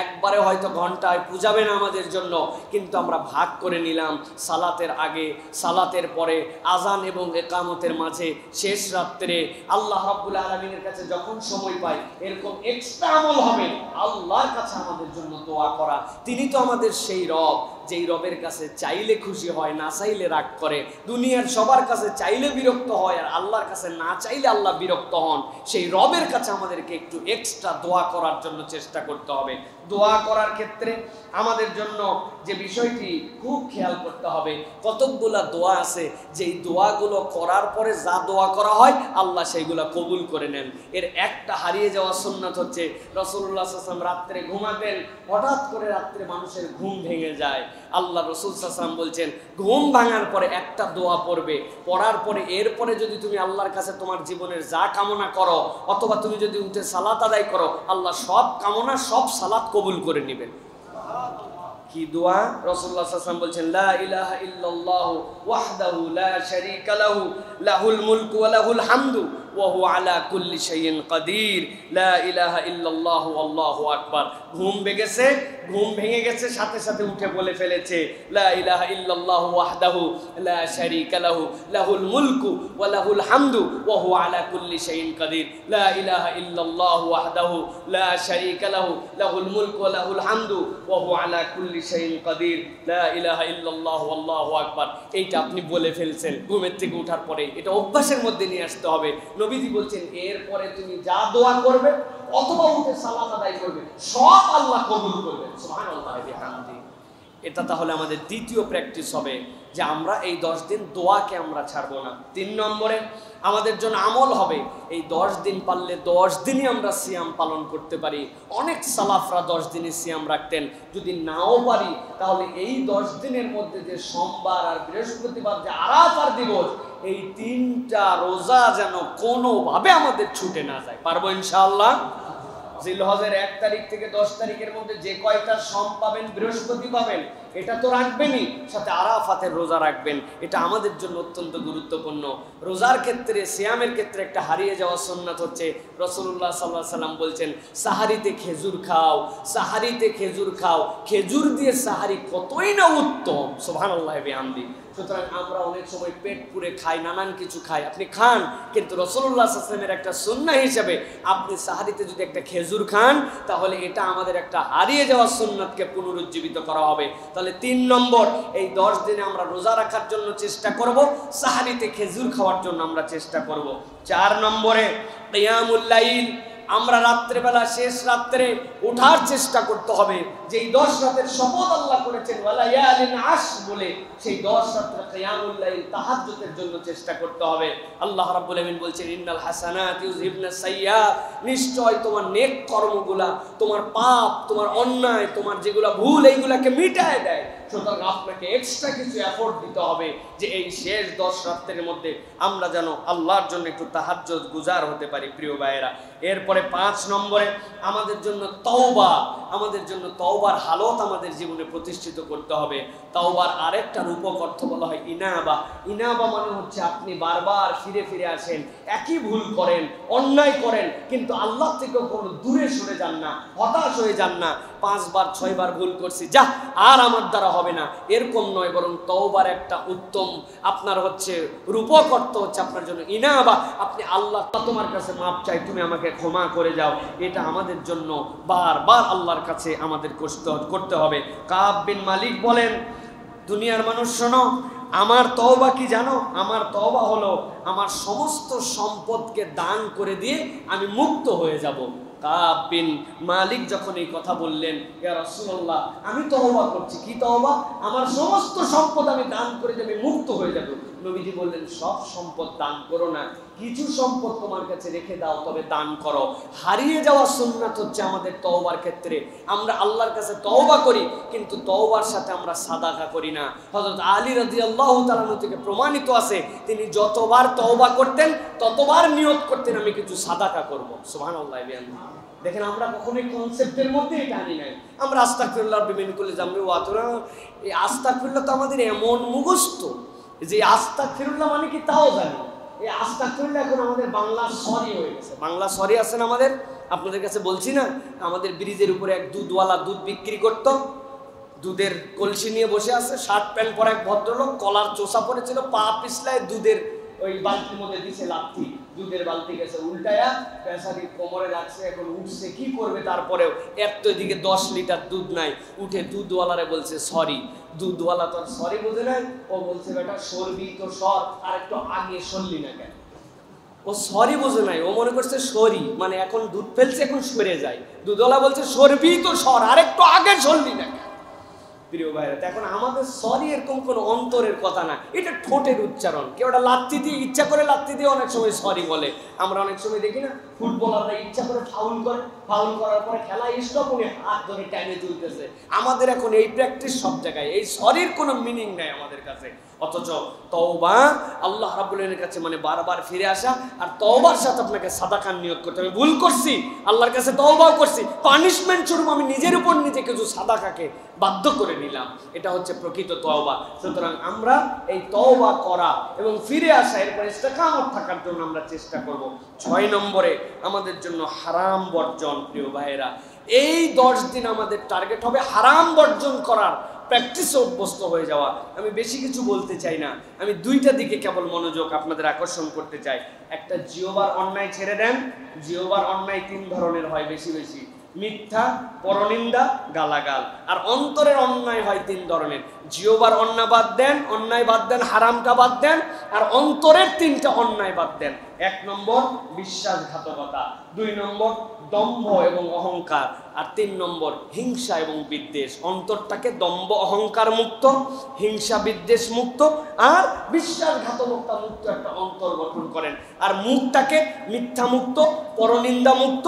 একবারে হয়তো ঘন্টায় পূজাবে না আমাদের জন্য, কিন্তু আমরা ভাগ করে নিলাম সালাতের আগে, সালাতের পরে, আজান এবং ইকামতের মাঝে, শেষ রাত্রে আল্লাহ রাব্বুল আলামিনের কাছে যখন সময় পাই এরকম এক্সট্রা আমল হবে আল্লাহর কাছে আমাদের জন্য দোয়া করা। তিনি তো আমাদের সেই রব, যেই রবের কাছে চাইলে খুশি হয়, না চাইলে রাগ করে। দুনিয়ার সবার কাছে চাইলে বিরক্ত হয়, আর আল্লাহর কাছে না চাইলে আল্লাহ বিরক্ত হন। সেই রবের কাছে আমাদেরকে একটু এক্সট্রা দোয়া করার জন্য চেষ্টা করতে হবে। দোয়া করার ক্ষেত্রে আমাদের জন্য যে বিষয়টি খুব খেয়াল করতে হবে, কতকগুলা দোয়া আছে যেই দোয়াগুলো করার পরে যা দোয়া করা হয় আল্লাহ সেইগুলো কবুল করে নেন। এর একটা হারিয়ে যাওয়া সুন্নাত হচ্ছে, রাসূলুল্লাহ সাল্লাল্লাহু আলাইহি ওয়াসাল্লাম রাত্রে ঘুমাতেন, হঠাৎ করে রাত্রে মানুষের ঘুম ভেঙে যায়। আল্লাহ রাসূল সাল্লাল্লাহু আলাইহি ওয়াসাল্লাম বলছেন, ঘুম ভাঙার পরে একটা দোয়া পড়বে, পড়ার পরে এরপরে যদি তুমি আল্লাহর কাছে তোমার জীবনের যা কামনা করো, অথবা তুমি যদি উঠে সালাত আদায় করো, আল্লাহ সব কামনা, সব সালাত কবুল করে নেবেন। কি দোয়া? রাসূলুল্লাহ সাল্লাল্লাহু আলাইহি ওয়াসাল্লাম বলছেন, লা ইলাহা ইল্লাল্লাহু ওয়াহদাহু লা শারীকা লাহু লাহুল মুলকু ওয়া লাহুল হামদু ওয়া হুয়া আলা কুল্লি শাইইন কাদির, লা ইলাহা ইল্লাল্লাহু আল্লাহু আকবার। ঘুম ভেঙে গেছে, সাথে সাথে উঠে বলে ফেলেছে, লা ইলাহা ইল্লাল্লাহু ওয়াহদাহু লা শারীকা লাহু লাহুল মুলকু ওয়া লাহুল হামদু ওয়া হুয়া আলা কুল্লি শাইইন কাদির, লা ইলাহা ইল্লাল্লাহু ওয়াহদাহু লা শারীকা লাহু লাহুল মুলকু ওয়া লাহুল হামদু ওয়া হুয়া আলা কুল্লি শাইইন কাদির, লা ইলাহা ইল্লাল্লাহু আল্লাহু আকবার। এইটা আপনি বলে ফেলছেন ঘুমের থেকে ওঠার পরে, এটা অভ্যাসের মধ্যে নিয়ে আসতে হবে। নবীজি বলছেন, এরপরে তুমি যা দোয়া করবে অথবা উঠে সালাত আদায় করবে, সব আল্লাহ কবুল করবেন। সুবহানাল্লাহ ওয়া বিহামদিহি। এটা তাহলে আমাদের দ্বিতীয় প্র্যাকটিস হবে যে আমরা এই 10 দিন দোয়াকে আমরা ছাড়বো না। 3 নম্বরে আমাদের জন্য আমল হবে, এই 10 দিন পারলে 10 দিনই আমরা সিয়াম পালন করতে পারি। অনেক সালাফরা 10 দিনই সিয়াম রাখতেন। যদি নাও পারি তাহলে এই 10 দিনের মধ্যে যে সোমবার আর বৃহস্পতিবার যে আরাফার দিবস, এই 3টা রোজা যেন কোনোভাবে আমাদের ছুটে না যায়। পারবো ইনশাআল্লাহ? জিলহজের 1 তারিখ থেকে 10 তারিখের মধ্যে যে কয়টা সোম পাবেন, বৃহস্পতি পাবেন, এটা তো রাখবেনই, সাথে আরাফাতের রোজা রাখবেন। এটা আমাদের জন্য অত্যন্ত গুরুত্বপূর্ণ। রোজার ক্ষেত্রে, সিয়ামের ক্ষেত্রে একটা হারিয়ে যাওয়া সুন্নাত হচ্ছে, রাসূলুল্লাহ সাল্লাল্লাহু আলাইহি ওয়াসাল্লাম বলছেন, সাহারিতে খেজুর খাও, সাহারিতে খেজুর খাও। খেজুর দিয়ে সাহারি কতই না উত্তম। সুবহানাল্লাহ ওয়া বিহামদিহি। সুতরাং আমরা অনেক সময় পেট পুরে খাই, নানান কিছু খাই, আপনি খান, কিন্তু রাসূলুল্লাহ সাল্লাল্লাহু আলাইহি ওয়াসাল্লামের একটা সুন্নাহ হিসেবে আপনি সাহারিতে যদি একটা খেজুর খান, তাহলে এটা আমাদের একটা হারিয়ে যাওয়া সুন্নাতকে পুনরুজ্জীবিত করা হবে। তাহলে 3 নম্বর, এই 10 দিনে আমরা রোজা রাখার জন্য চেষ্টা করব, সাহারিতে খেজুর খাওয়ার জন্য আমরা চেষ্টা করব। 4 নম্বরে কিয়ামুল লাইল, আমরা রাত্রেবেলা, শেষ রাত্রে ওঠার চেষ্টা করতে হবে। যেই 10 রাতের শপথ আল্লাহ করেছেন ওয়ালায়ালিন আশ বলে, সেই 10 রাত্রে কিয়ামুল লাইল, তাহাজ্জুদের জন্য চেষ্টা করতে হবে। আল্লাহ রাব্বুল আমিন বলছেন, ইন্নাল হাসানাতি ইউযহিবনাস সাইয়্যাত, নিশ্চয় তোমার নেক কর্মগুলা, তোমার পাপ, তোমার অন্যায়, তোমার যেগুলা ভুল, এইগুলাকে মিটায় দেয়। সুতরাং আপনাকে এক্সট্রা কিছু এফোর্ট দিতে হবে যে এই শেষ 10 রাতের মধ্যে আমরা যেন আল্লাহর জন্য একটু তাহাজ্জুদ গুজার হতে পারি, প্রিয় ভাইয়েরা। এরপরে 5 নম্বরে আমাদের জন্য তওবা, আমাদের জন্য তওবার হালত আমাদের জীবনে প্রতিষ্ঠিত করতে হবে। তওবার আরেকটা রূপক অর্থ বলা হয় ইনাবা। ইনাবা মানে হচ্ছে আপনি বারবার ফিরে ফিরে আসেন, একই ভুল করেন, অন্যায় করেন, কিন্তু আল্লাহ থেকে কোনো দূরে সরে যান না, হতাশ হয়ে যান না। 5 বার 6 বার ভুল করছি, যা আর আমার দ্বারা হবে না, এরকম নয়, বরং তওবার একটা উত্তম আপনার হচ্ছে রূপক অর্থ হচ্ছে আপনার জন্য ইনাবা। আপনি আল্লাহ, তোমার কাছে মাপ চাই, তুমি আমাকে ক্ষমা করে যাও। এটা আমাদের জন্য বারবার আল্লাহর কাছে আমাদের করতে হবে। কাব বিন মালিক বলেন, দুনিয়ার মানুষ শোনো, আমার তওবা কি জানো? আমার তওবা হলো আমার সমস্ত সম্পদকে দান করে দিয়ে আমি মুক্ত হয়ে যাব। কাব বিন মালিক যখন এই কথা বললেন, ইয়া রাসূলুল্লাহ, আমি তওবা করছি। কি তওবা? আমার সমস্ত সম্পদ আমি দান করে দিয়ে আমি মুক্ত হয়ে যাব। নবীজি বললেন, সব সম্পদ দান করো না, কিছু সম্পদ তোমার কাছে রেখে দাও, তবে দান করো। হারিয়ে যাওয়া সুন্নাত হচ্ছে আমাদের তওবার ক্ষেত্রে, আমরা আল্লাহর কাছে তওবা করি, কিন্তু তওবার সাথে আমরা সাদাকা করি না। হযরত আলী রাদিয়াল্লাহু তাআলা থেকে প্রমাণিত আছে, তিনি যতবার তওবা করতেন ততবার নিয়ত করতেন আমি কিছু সাদাকা করব। সুবহানাল্লাহ। দেখেন, আমরা কখনোই কনসেপ্টের মধ্যে এটা আনি নাই। আমরা আস্তাগফিরুল্লাহ বিমিন কুল্লি যামবি ওয়া আতুরা, এই আস্তাগফিরুল্লাহ তো আমাদের এমন মুখস্থ, যে আস্তাগফিরুল্লাহ মানে কি তাও জানি। এই আস্তাগফিরুল্লাহ এখন আমাদের বাংলা সরি হয়ে গেছে। বাংলা সরি আছে না আমাদের, আপনাদের কাছে বলছি না, আমাদের ব্রিজের উপরে এক দুধওয়ালা দুধ বিক্রি করতো, দুধের কলসি নিয়ে বসে আছে, শার্ট প্যান্ট পরা এক ভদ্রলোক, কলার চোষা পড়েছিল, পা পিছলায় দুধের ওই বালতির মধ্যে দিছে লাথি, দুধের বালতি গেছে উল্টায়া, পেশারি কোমরে রাখছে, এখন উঠছে কি করবে, তারপরেও এর তো এদিকে 10 লিটার দুধ নাই, উঠে দুধওয়ালারে বলছে সরি। দুধওয়ালা তো আর সরি বোঝে নাই, ও বলছে বেটা সরবি তো সর, আর একটু আগে সরলি না কেন। ও সরি বোঝে নাই, ও মনে করছে সরি মানে এখন দুধ ফেলছে এখন সরে যায়। দুধওয়ালা বলছে সরবি তো সর, আর একটু আগে সরলি না কেন। প্রিয় ভাইরা, এখন আমাদের সরি এরকম কোনো অন্তরের কথা না, এটা ঠোঁটের উচ্চারণ। কেউ ওটা লাত্তি দিয়ে, ইচ্ছা করে লাত্তি দিয়ে অনেক সময় সরি বলে। আমরা অনেক সময় দেখি না ফুটবলাররা ইচ্ছা করে ফাউল করে, ফাউল করার পরে খেলা স্টপ, উনি হাত ধরে টাইমে তুলতেছে। আমাদের এখন এই প্র্যাকটিস সব জায়গায়, এই সরির কোনো মিনিং নাই আমাদের কাছে। অথচ তওবা আল্লাহ রাব্বুল আলামিনের কাছে মানে বারবার ফিরে আসা, আর তওবার সাথে আপনাকে সাদাকার নিয়ত করতে হবে। ভুল করছি, আল্লাহর কাছে তওবাও করছি, পানিশমেন্ট স্বরূপ আমি নিজের উপর নিজে কিছু সাদাকাকে বাধ্য করে নিলাম, এটা হচ্ছে প্রকৃত তওবা। সুতরাং আমরা এই তওবা করা এবং ফিরে আসা, এরপর ইস্তেকামত থাকার জন্য আমরা চেষ্টা করব। 6 নম্বরে আমাদের জন্য হারাম বর্জন। প্রিয় ভাইয়েরা, এই 10 দিন আমাদের টার্গেট হবে হারাম বর্জন করার, প্র্যাকটিসে অভ্যস্ত হয়ে যাওয়া। আমি বেশি কিছু বলতে চাই না, আমি 2টা দিকে কেবল মনোযোগ আপনাদের আকর্ষণ করতে চাই। একটা, জিহ্বার অন্যায় ছেড়ে দেন। জিহ্বার অন্যায় 3 ধরনের হয় বেশি বেশি: মিথ্যা, পরনিন্দা, গালাগাল। আর অন্তরের অন্যায় হয় 3 ধরনের। জিহ্বার অন্যায় বাদ দেন, হারামটা বাদ দেন, আর অন্তরের 3টা অন্যায় বাদ দেন। 1 নম্বর বিশ্বাসঘাতকতা, 2 নম্বর দম্ভ এবং অহংকার, আর 3 নম্বর হিংসা এবং বিদ্বেষ। অন্তরটাকে দম্ভ অহংকার মুক্ত, হিংসা বিদ্বেষ মুক্ত আর বিশ্বাসঘাতকতা মুক্ত একটা অন্তর গঠন করেন। আর মুখটাকে মিথ্যা মুক্ত, পরনিন্দা মুক্ত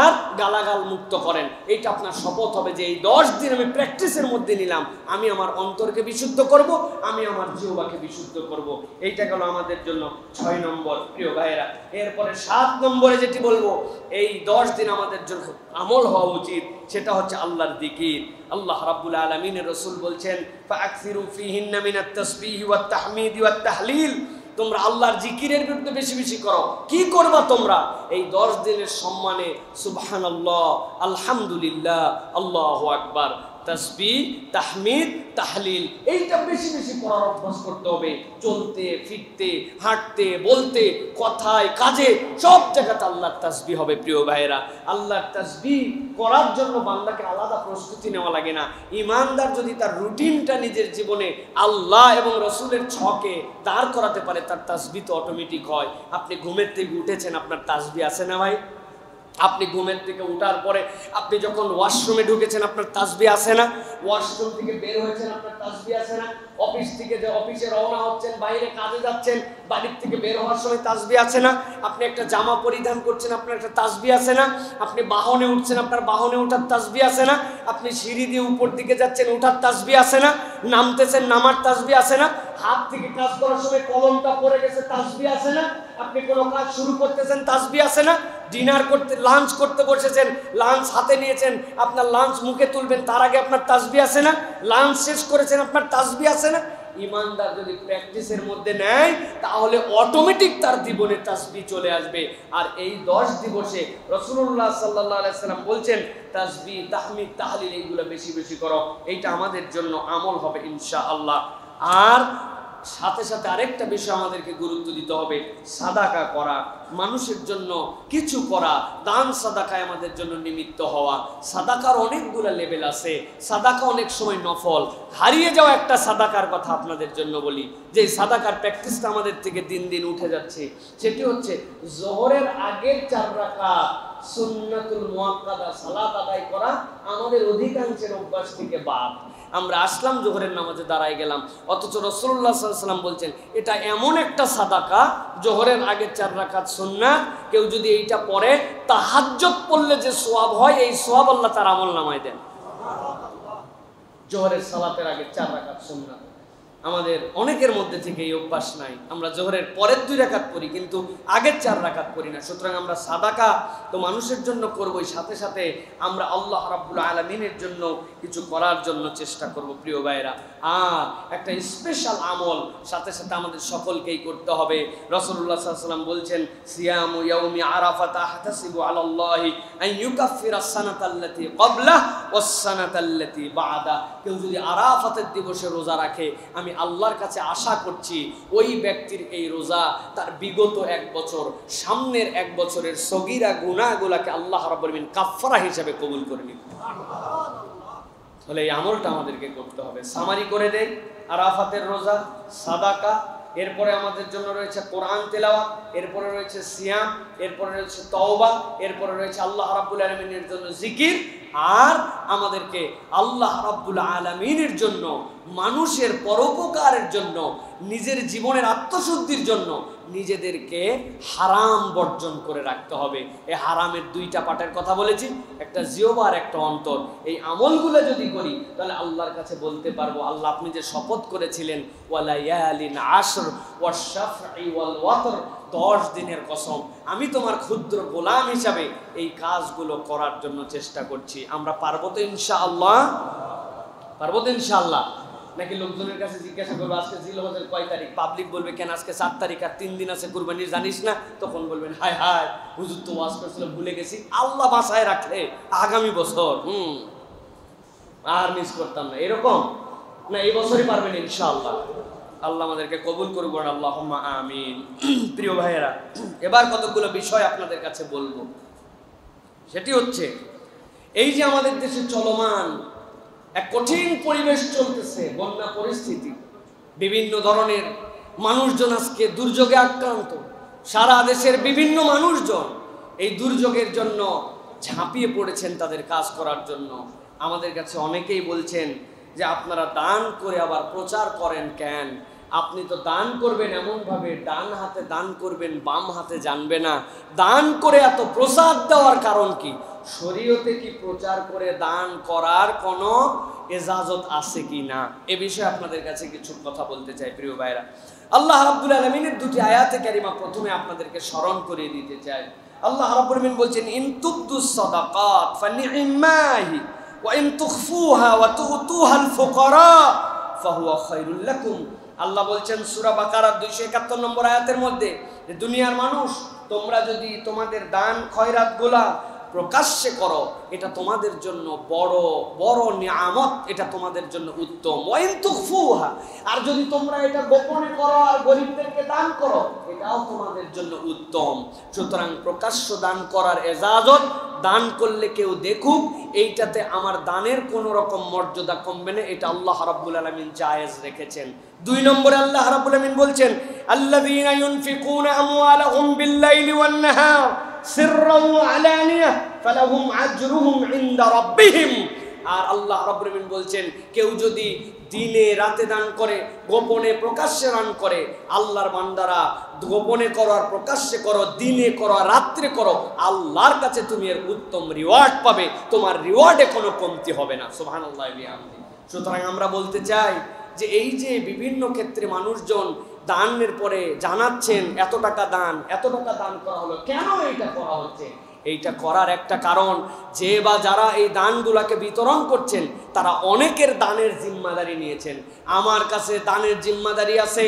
আর গালাগাল মুক্ত করেন। এইটা আপনার শপথ হবে যে এই 10 দিন আমি প্র্যাকটিসের মধ্যে নিলাম, আমি আমার অন্তরকে বিশুদ্ধ করব, আমি আমার জিহ্বাকে বিশুদ্ধ করব। এইটা গেল আমাদের জন্য 6 নম্বর। প্রিয় ভাইয়েরা, এরপরে 7 নম্বরে যেটি বলবো, এই 10 দিন আমাদের জন্য আমল হওয়া উচিত, সেটা হচ্ছে আল্লাহর জিকির। আল্লাহ রাব্বুল আলামিনের রাসূল বলছেন, ফাআকসিরু ফীহিন্না মিনাত তাসবিহি ওয়াত তাহমিদি ওয়াত তাহলিল। তোমরা আল্লাহর জিকিরের বিরুদ্ধে বেশি বেশি করো। কি করবা তোমরা? এই 10 দিনের সম্মানে সুবহানাল্লাহ, আলহামদুলিল্লাহ, আল্লাহু আকবার, তাসবিহ, তাহমিদ, তাহলিল, এইটা বেশি বেশি করার অভ্যাস করতে হবে। চলতে ফিরতে, হাঁটতে, বলতে, কথায়, কাজে, সব জায়গাতে আল্লাহর তাসবিহ হবে। প্রিয় ভাইয়েরা, আল্লাহর তাসবিহ করার জন্য বান্দাকে আলাদা প্রস্তুতি নেওয়া লাগে না। ইমানদার যদি তার রুটিনটা নিজের জীবনে আল্লাহ এবং রসুলের ছকে দাঁড় করাতে পারে, তার তাসবিহ তো অটোমেটিক হয়। আপনি ঘুমের থেকে উঠেছেন, আপনার তাসবিহ আছে না ভাই? আপনি ঘুমের থেকে উঠার পরে আপনি যখন ওয়াশরুমে ঢুকেছেন, আপনার তাসবিহ আছে না? ওয়াশরুম থেকে বের হয়েছেন, আপনার তাসবিহ আছে না? অফিস থেকে যে অফিসে রওনা হচ্ছেন, বাইরে কাজে যাচ্ছেন, বাড়ির থেকে বের হওয়ার সময় তাসবিহ আছে না? আপনি একটা জামা পরিধান করছেন, আপনার একটা তাসবিহ আছে না? আপনি বাহনে উঠছেন, আপনার বাহনে ওঠার তাসবিহ আছে না? আপনি সিঁড়ি দিয়ে উপর দিকে যাচ্ছেন, ওঠার তাসবিহ আছে না? নামতেছেন, নামার তাসবিহ আছে না? হাত থেকে কাজ করার সময় কলমটা পড়ে গেছে, তাসবিহ আছে না? আপনি কোনো কাজ শুরু করতেছেন, তাসবিহ আছে না? ডিনার করতে, লাঞ্চ করতে বসেছেন, লাঞ্চ হাতে নিয়েছেন, আপনার লাঞ্চ মুখে তুলবেন, তার আগে আপনার তাসবিহ আছে না? লাঞ্চ শেষ করেছেন, আপনার তাসবিহ আছে না? ইমানদার যদি প্র্যাকটিসের মধ্যে নেয়, তাহলে অটোমেটিক তার জীবনে তাসবিহ চলে আসবে। আর এই 10 দিবসে রাসূলুল্লাহ সাল্লাল্লাহু আলাইহি সাল্লাম বলছেন, তাসবিহ, তাহমিদ, তাহলিল এইগুলো বেশি বেশি করো। এইটা আমাদের জন্য আমল হবে ইনশাআল্লাহ। আর সাথে সাথে আরেকটা বিষয় আমাদেরকে গুরুত্ব দিতে হবে, সাদাকা করা, মানুষের জন্য কিছু করা, দান সাদাকায় আমাদের জন্য নিমিত্ত হওয়া। সাদাকার অনেকগুলো লেভেল আছে। সাদাকা অনেক সময় নফল। হারিয়ে যাওয়া একটা সাদাকার কথা আপনাদের জন্য বলি, যে সাদাকার প্র্যাকটিসটা আমাদের থেকে দিন দিন উঠে যাচ্ছে। সেটি হচ্ছে জোহরের আগের 4 রাকাত সুন্নাতুল মুআক্কাদা সালাত আদায় করা আমাদের অধিকাংশের অভ্যাস থেকে বাদ। আমরা আসলাম, জোহরের নামাজে দাঁড়ায় গেলাম, অথচ রাসূলুল্লাহ সাল্লাল্লাহু আলাইহি ওয়াসাল্লাম বলছেন এটা এমন একটা সাদাকা, জোহরের আগে 4 রাকাত সুন্নাত, কেউ যদি এইটা পড়ে, তাহাজ্জুদ পড়লে যে সওয়াব হয়, এই সওয়াব আল্লাহ তার আমলনামায় দেন। জোহরের সালাতের আগে 4 রাকাত সুন্নাত আমাদের অনেকের মধ্যে থেকে এই অভ্যাস নাই। আমরা জোহরের পরের 2 রাকাত পড়ি, কিন্তু আগের 4 রাকাত পড়ি না। সুতরাং আমরা সাদাকা তো মানুষের জন্য করবই, সাথে সাথে আমরা আল্লাহ রাব্বুল আলামিনের জন্য কিছু করার জন্য চেষ্টা করব। প্রিয় ভাইয়েরা, আর একটা স্পেশাল আমল সাথে সাথে আমাদের সকলকেই করতে হবে। রাসূলুল্লাহ সাল্লাল্লাহু আলাইহি ওয়াসাল্লাম বলছেন, সিয়ামু ইয়াউমি আরাফাতা আহতাসিবু আলাল্লাহি আন ইউকাফিরাস সানাতাল্লাতী ক্বাবলাহু ওয়াস সানাতাল্লাতী বা'দা। কেউ যদি আরাফাতের দিবসে রোজা রাখে, আমি আল্লাহর কাছে আশা করছি ওই ব্যক্তির এই রোজা তার বিগত এক বছর, সামনের এক বছরের সগীরা গুনাহগুলোকে আল্লাহ রাব্বুল আলামিন কাফফারা হিসেবে কবুল করে নিন। তাহলে এই আমলটা আমাদেরকে করতে হবে। সামারি করে দেই, আরাফাতের রোজা, সাদাকা, এরপরে আমাদের জন্য রয়েছে কোরআন তেলাওয়াত, এরপরে রয়েছে সিয়াম, এরপরে রয়েছে তওবা, এরপরে রয়েছে আল্লাহ রাব্বুল আলামিনের জন্য জিকির, আর আমাদেরকে আল্লাহ রাব্বুল আলামিনের জন্য, মানুষের পরোপকারের জন্য, নিজের জীবনের আত্মশুদ্ধির জন্য নিজেদেরকে হারাম বর্জন করে রাখতে হবে। এই হারামের দুইটা পার্টের কথা বলেছি, একটা জিহ্বা আর একটা অন্তর। এই আমলগুলো যদি করি তাহলে আল্লাহর কাছে বলতে পারবো, আল্লাহ আপনি যে শপথ করেছিলেন ওয়ালায়ালিন আশর ওয়াশ-শাফঈ ওয়াল ওয়াতর, 10 দিনের কসম, আমি তোমার ক্ষুদ্র গোলাম হিসাবে এই কাজগুলো করার জন্য চেষ্টা করছি। আমরা পারবো তো ইনশাআল্লাহ? পারবো তো ইনশাআল্লাহ? নাকি লোকজনের কাছে জিজ্ঞাসা করবো আজকে জিলহজের কয় তারিখ, পাবলিক বলবে কেন আজকে 7 তারিখ আর 3 দিন আছে কুরবানির, জানিস না? তখন বলবেন হায় হায় হুজুর তো ওয়াজ করেছিল ভুলে গেছি, আল্লাহ বাসায় রাখলে আগামী বছর আর মিস করতাম না, এরকম না, এই বছরই পারবেন ইনশাআল্লাহ। আল্লাহ আমাদেরকে কবুল করুক, আল্লাহুম্মা আমিন। প্রিয় ভাইয়েরা, এবার কতগুলো বিষয় আপনাদের কাছে বলবো। সেটি হচ্ছে এই যে আমাদের দেশে চলমান এক কঠিন পরিবেশ চলতেছে, বন্যা পরিস্থিতি, বিভিন্ন ধরনের মানুষজন আজকে দুর্যোগে আক্রান্ত, সারা দেশের বিভিন্ন মানুষজন এই দুর্যোগের জন্য ঝাঁপিয়ে পড়েছেন তাদের কাজ করার জন্য। আমাদের কাছে অনেকেই বলছেন যে আপনারা দান করে আবার প্রচার করেন কেন? আপনি তো দান করবেন এমনভাবে, ডান হাতে দান করবেন, বাম হাতে জানবে না। দান করে এত প্রসাদ দেওয়ার কারণ কি? শরীয়তে কি প্রচার করে দান করার কোনো ইজাজত আছে কি না, এ বিষয়ে আপনাদের কাছে কিছু কথা বলতে চাই। প্রিয় ভাইরা, আল্লাহ রাব্বুল আলামিনের দুটি আয়াতে কারিমা প্রথমে আপনাদেরকে স্মরণ করিয়ে দিতে চাই। আল্লাহ রাব্বুল আলামিন বলছেন, ইন তুবদুস সাদাকাত ফানি'মাহি ওয়া ইন তুখফুহা ওয়া তুতুহাল ফুকারা ফাহুয়া খায়রুল লাকুম। আল্লাহ বলছেন সূরা বাকারার 271 নম্বর আয়াতের মধ্যে, যে দুনিয়ার মানুষ, তোমরা যদি তোমাদের দান খয়রাতগুলা প্রকাশ্যে করো, এটা তোমাদের জন্য বড় বড় নিয়ামত, এটা তোমাদের জন্য উত্তম। ওয়াইন তুখফুহা, আর যদি তোমরা এটা গোপনে করো আর গরিবদেরকে দান করো, এটাও তোমাদের জন্য উত্তম। সুতরাং প্রকাশ্য দান করার ইজাজত, দান করলে কেউ দেখুক, এইটাতে আমার দানের কোনো রকম মর্যাদা কমবে না, এটা আল্লাহ রাব্বুল আলামিন জায়েজ রেখেছেন। 2 নম্বরে আল্লাহ রাব্বুল আলামিন বলছেন, আল্লাযীনা ইউনফিকুনা আমওয়ালাহুম বিল-লাইলি ওয়ান-নাহার সিররান ওয়া আলানিয়া ফালাহুম আজরুহুম ইনদা রাব্বিহিম। আর আল্লাহ রাব্বুল আলামিন বলছেন, কেউ যদি দিনে রাতে দান করে, গোপনে প্রকাশ্যে দান করে, আল্লাহর বান্দারা গোপনে করো আর প্রকাশ্যে করো, দিনে করো আর রাত্রে করো, আল্লাহর কাছে তুমি এর উত্তম রিওয়ার্ড পাবে, তোমার রিওয়ার্ডে কোনো কমতি হবে না। সুবহানাল্লাহ ওয়া বিহামদিহি। সুতরাং আমরা বলতে চাই যে এই যে বিভিন্ন ক্ষেত্রে মানুষজন দানের পরে জানাচ্ছেন এত টাকা দান, এত টাকা দান করা হলো, কেন এইটা করা হচ্ছে? এইটা করার একটা কারণ, যে বা যারা এই দানগুলাকে বিতরণ করছেন তারা অনেকের দানের জিম্মাদারি নিয়েছেন। আমার কাছে দানের জিম্মাদারি আছে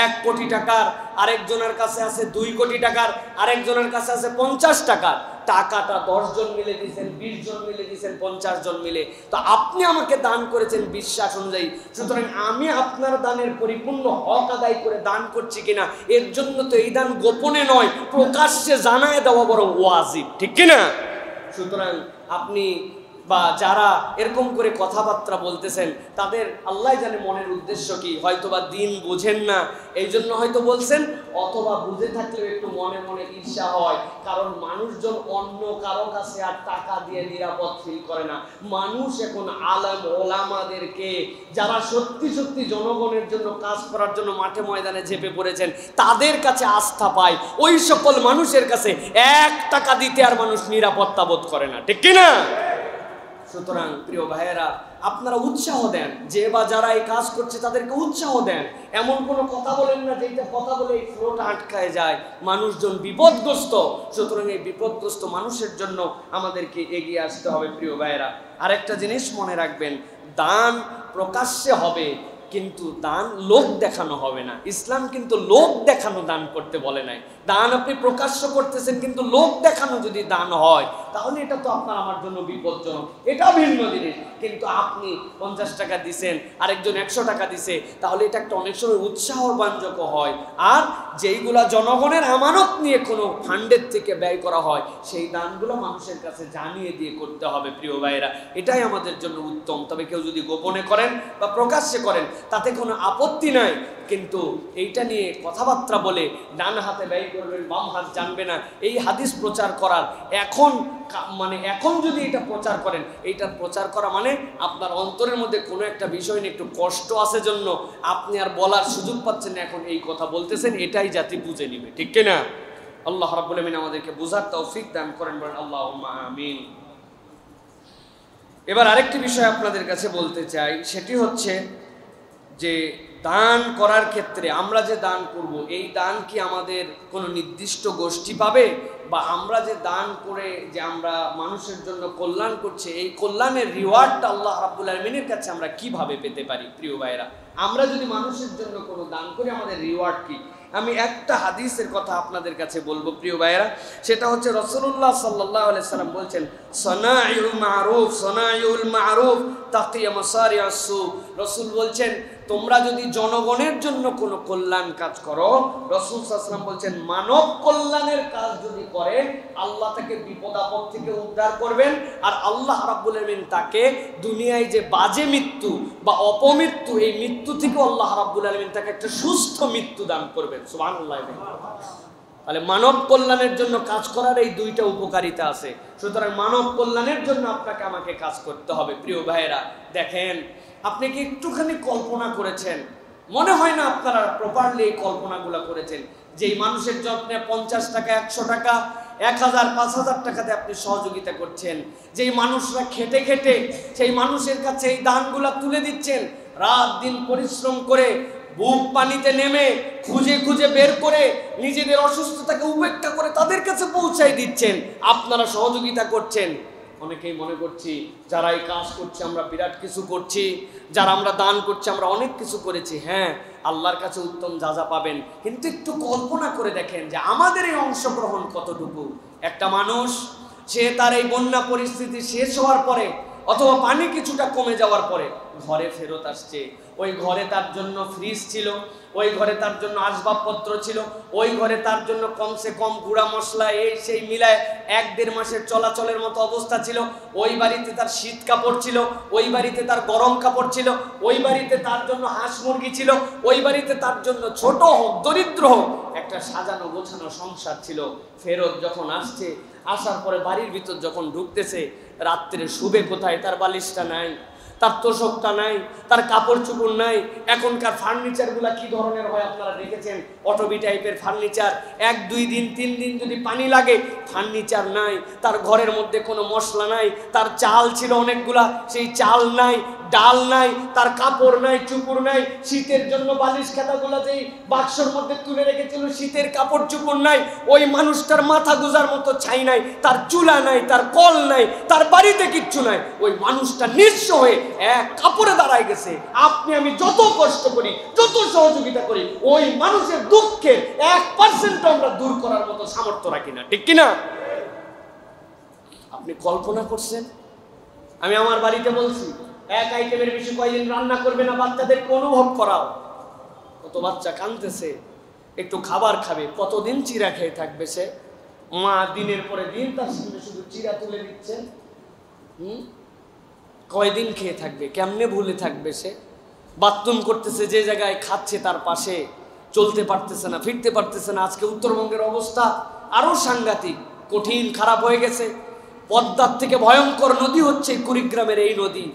1 কোটি টাকার, আরেকজনের কাছে আছে 2 কোটি টাকার, আরেকজনের কাছে আছে 50 টাকার। টাকাটা 10 জন মিলে দিয়েছেন, 20 জন মিলে দিয়েছেন, 50 জন মিলে। তো আপনি আমাকে দান করেছেন বিশ্বাস অনুযায়ী, সুতরাং আমি আপনার দানের পরিপূর্ণ হক আদায় করে দান করছি কিনা, এর জন্য তো এই দান গোপনে নয়, প্রকাশ্যে জানায় দেওয়া বড় ওয়াজিব, ঠিক কিনা? সুতরাং আপনি বা যারা এরকম করে কথাবার্তা বলতেছেন, তাদের আল্লাহ জানে মনের উদ্দেশ্য কি। হয়তোবা দিন বোঝেন না, এই জন্য হয়তো বলছেন, অথবা বুঝে থাকলেও একটু মনে মনে ঈর্ষা হয়, কারণ মানুষজন অন্য কারো কাছে আর টাকা দিয়ে নিরাপদ ফিল করে না। মানুষ এখন আলেম ওলামাদেরকে, যারা সত্যি সত্যি জনগণের জন্য কাজ করার জন্য মাঠে ময়দানে ঝেঁপে পড়েছেন, তাদের কাছে আস্থা পায়। ওই সকল মানুষের কাছে 1 টাকা দিতে আর মানুষ নিরাপত্তা বোধ করে না, ঠিক কিনা? সুতরাং প্রিয় ভাইয়েরা, আপনারা উৎসাহ দেন, যে বা যারা এই কাজ করছে তাদেরকে উৎসাহ দেন। এমন কোনো কথা বলেন না যেটা কথা বলে এই ফ্লোটা আটকায় যায়, মানুষজন বিপদগ্রস্ত। সুতরাং এই বিপদগ্রস্ত মানুষের জন্য আমাদেরকে এগিয়ে আসতে হবে। প্রিয় ভাইয়েরা, আরেকটা জিনিস মনে রাখবেন, দান প্রকাশ্যে হবে, কিন্তু দান লোক দেখানো হবে না। ইসলাম কিন্তু লোক দেখানো দান করতে বলে নাই। দান আপনি প্রকাশ্য করতেছেন, কিন্তু লোক দেখানো যদি দান হয় তাহলে এটা তো আপনার আমার জন্য বিপজ্জনক, এটা ভিন্ন জিনিস। কিন্তু আপনি 50 টাকা দিছেন, আরেকজন 100 টাকা দিছে, তাহলে এটা একটা অনেক সময় উৎসাহবাঞ্জক হয়। আর যেইগুলা জনগণের আমানত নিয়ে কোনো ফান্ডের থেকে ব্যয় করা হয়, সেই দানগুলো মানুষের কাছে জানিয়ে দিয়ে করতে হবে প্রিয় ভাইয়েরা, এটাই আমাদের জন্য উত্তম। তবে কেউ যদি গোপনে করেন বা প্রকাশ্যে করেন তাতে কোনো আপত্তি নাই, কিন্তু এইটা নিয়ে কথাবার্তা বলে ডান হাতে ব্যয় করবেন বাম হাত জানবে না, এই হাদিস প্রচার করার এখন যদি এটা প্রচার করেন, এইটা প্রচার করা মানে আপনার অন্তরের মধ্যে কোনো একটা বিষয় নিয়ে একটু কষ্ট আছে জন্য আপনি আর বলার সুযোগ পাচ্ছেন না, এখন এই কথা বলতেছেন, এটাই জাতি বুঝে নিবে, ঠিক কিনা? আল্লাহ রাব্বুল আমিন আমাদেরকে বুঝার তৌফিক দান করেন, বলেন আল্লাহুম্মা আমিন। এবার আরেকটি বিষয় আপনাদের কাছে বলতে চাই, সেটি হচ্ছে যে দান করার ক্ষেত্রে আমরা যে দান করব, এই দান কি আমাদের কোনো নির্দিষ্ট গোষ্ঠী পাবে, বা আমরা যে দান করে যে আমরা মানুষের জন্য কল্যাণ করছি, এই কল্যাণের রিওয়ার্ডটা আল্লাহ রাব্বুল আলামিনের কাছে আমরা কিভাবে পেতে পারি? প্রিয় ভাইরা, আমরা যদি মানুষের জন্য কোনো দান করি আমাদের রিওয়ার্ড কি? আমি একটা হাদিসের কথা আপনাদের কাছে বলবো প্রিয় ভাইরা, সেটা হচ্ছে রাসূলুল্লাহ সাল্লাল্লাহু আলাইহি সাল্লাম বলছেন, সনাইউল মারুফ তাকিয়া মাসারিআস সু। রাসূল বলছেন, তোমরা যদি জনগণের জন্য কোনো কল্যাণ কাজ করো, রাসূল সাল্লাল্লাহু আলাইহি ওয়াসাল্লাম বলছেন মানব কল্যাণের কাজ যদি করে আল্লাহ তাকে বিপদ আপদ থেকে উদ্ধার করবেন, আর আল্লাহ রাব্বুল আলামিন তাকে দুনিয়ায় যে বাজে মৃত্যু বা অপমৃত্যু, এই মৃত্যু থেকে আল্লাহ রাব্বুল আলামিন তাকে একটা সুস্থ মৃত্যু দান করবেন। সুবহানাল্লাহ। তাহলে মানব কল্যাণের জন্য কাজ করার এই দুইটা উপকারিতা আছে। সুতরাং মানব কল্যাণের জন্য আপনাকে আমাকে কাজ করতে হবে। প্রিয় ভাইয়েরা, দেখেন, আপনি কি একটুখানি কল্পনা করেছেন? মনে হয় না আপনারা প্রপারলি এই কল্পনাগুলো করেছেন, যেই মানুষের যত্নে 50 টাকা, 100 টাকা, 1000, 5000 টাকাতে আপনি সহযোগিতা করছেন, যেই মানুষরা খেটে খেটে সেই মানুষের কাছে এই দানগুলা তুলে দিচ্ছেন, রাত দিন পরিশ্রম করে বুক পানিতে নেমে খুঁজে খুঁজে বের করে নিজেদের অসুস্থতাকে উপেক্ষা করে তাদের কাছে পৌঁছাই দিচ্ছেন, আপনারা সহযোগিতা করছেন। অনেকেই মনে করছি যারা এই কাজ করছে আমরা বিরাট কিছু করছি, যারা আমরা দান করছি আমরা অনেক কিছু করেছি। হ্যাঁ, আল্লাহর কাছে উত্তম যা পাবেন, কিন্তু একটু কল্পনা করে দেখেন যে আমাদের এই অংশগ্রহণ কতটুকু। একটা মানুষ, সে তার এই বন্যা পরিস্থিতি শেষ হওয়ার পরে অথবা পানি কিছুটা কমে যাওয়ার পরে ঘরে ফেরত আসছে, ওই ঘরে তার জন্য ফ্রিজ ছিল, ওই ঘরে তার জন্য আসবাবপত্র ছিল, ওই ঘরে তার জন্য কমসে কম গুঁড়া মশলা এই সেই মিলায় 1-1.5 মাসের চলাচলের মতো অবস্থা ছিল, ওই বাড়িতে তার শীত কাপড় ছিল, ওই বাড়িতে তার গরম কাপড় ছিল, ওই বাড়িতে তার জন্য হাঁস মুরগি ছিল, ওই বাড়িতে তার জন্য ছোট হোক দরিদ্র হোক একটা সাজানো গোছানো সংসার ছিল। ফেরত যখন আসছে, আসার পরে বাড়ির ভিতর যখন ঢুকতেছে, রাত্রে শুবে কোথায়? তার বালিশটা নাই, তার তোষকটা নাই, তার কাপড় চোপড় নাই। এখনকার ফার্নিচারগুলা কি ধরনের হয় আপনারা দেখেছেন? অটোবি টাইপের ফার্নিচার, 1-2 দিন 3 দিন যদি পানি লাগে ফার্নিচার নাই, তার ঘরের মধ্যে কোনো মশলা নাই, তার চাল ছিল অনেকগুলা, সেই চাল নাই, ডাল নাই, তার কাপড় নাই, চুপড় নাই, শীতের জন্য বালিশ খাতাগুলা যেই বাক্সর মধ্যে তুলে রেখেছিল শীতের কাপড় চুপড় নাই, ওই মানুষটার মাথা গুজার মতো ছাই নাই, তার চুলা নাই, তার কল নাই, তার বাড়িতে কিচ্ছু নাই, ওই মানুষটা নিঃস্ব হয়ে এক কাপড়ে দাঁড়ায় গেছে। আপনি আমি যত কষ্ট করি, যত সহযোগিতা করি, ওই মানুষের দুঃখের 1% আমরা দূর করার মতো সামর্থ্য রাখি না, ঠিক কিনা? আপনি কল্পনা করছেন? আমি আমার বাড়িতে বলছি, এক আইটেমের বেশি কয়দিন রান্না করবে না, বাচ্চাদেরকে অনুভব করাও। কত বাচ্চা কাঁদতেছে, একটু খাবার খাবে, কতদিন চিরা খেয়ে থাকবে সে? মা দিনের পরে দিন তার সামনে শুধু চিরা তুলে দিচ্ছে, কয়দিন খেয়ে থাকবে? কেমনে ভুলে থাকবে সে? বাথরুম করতেছে যে জায়গায়, খাচ্ছে তার পাশে, চলতে পারতেছে না, ফিরতে পারতেছে না। আজকে উত্তরবঙ্গের অবস্থা আরো সাংঘাতিক, কঠিন খারাপ হয়ে গেছে। পদ্মার থেকে ভয়ঙ্কর নদী হচ্ছে কুড়িগ্রামের এই নদী।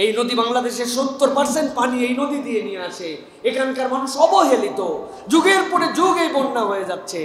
এই নদী বাংলাদেশের 70% পানি এই নদী দিয়ে নিয়ে আসে। এখানকার মানুষ অবহেলিত, যুগের পরে যুগ এই বন্যা হয়ে যাচ্ছে।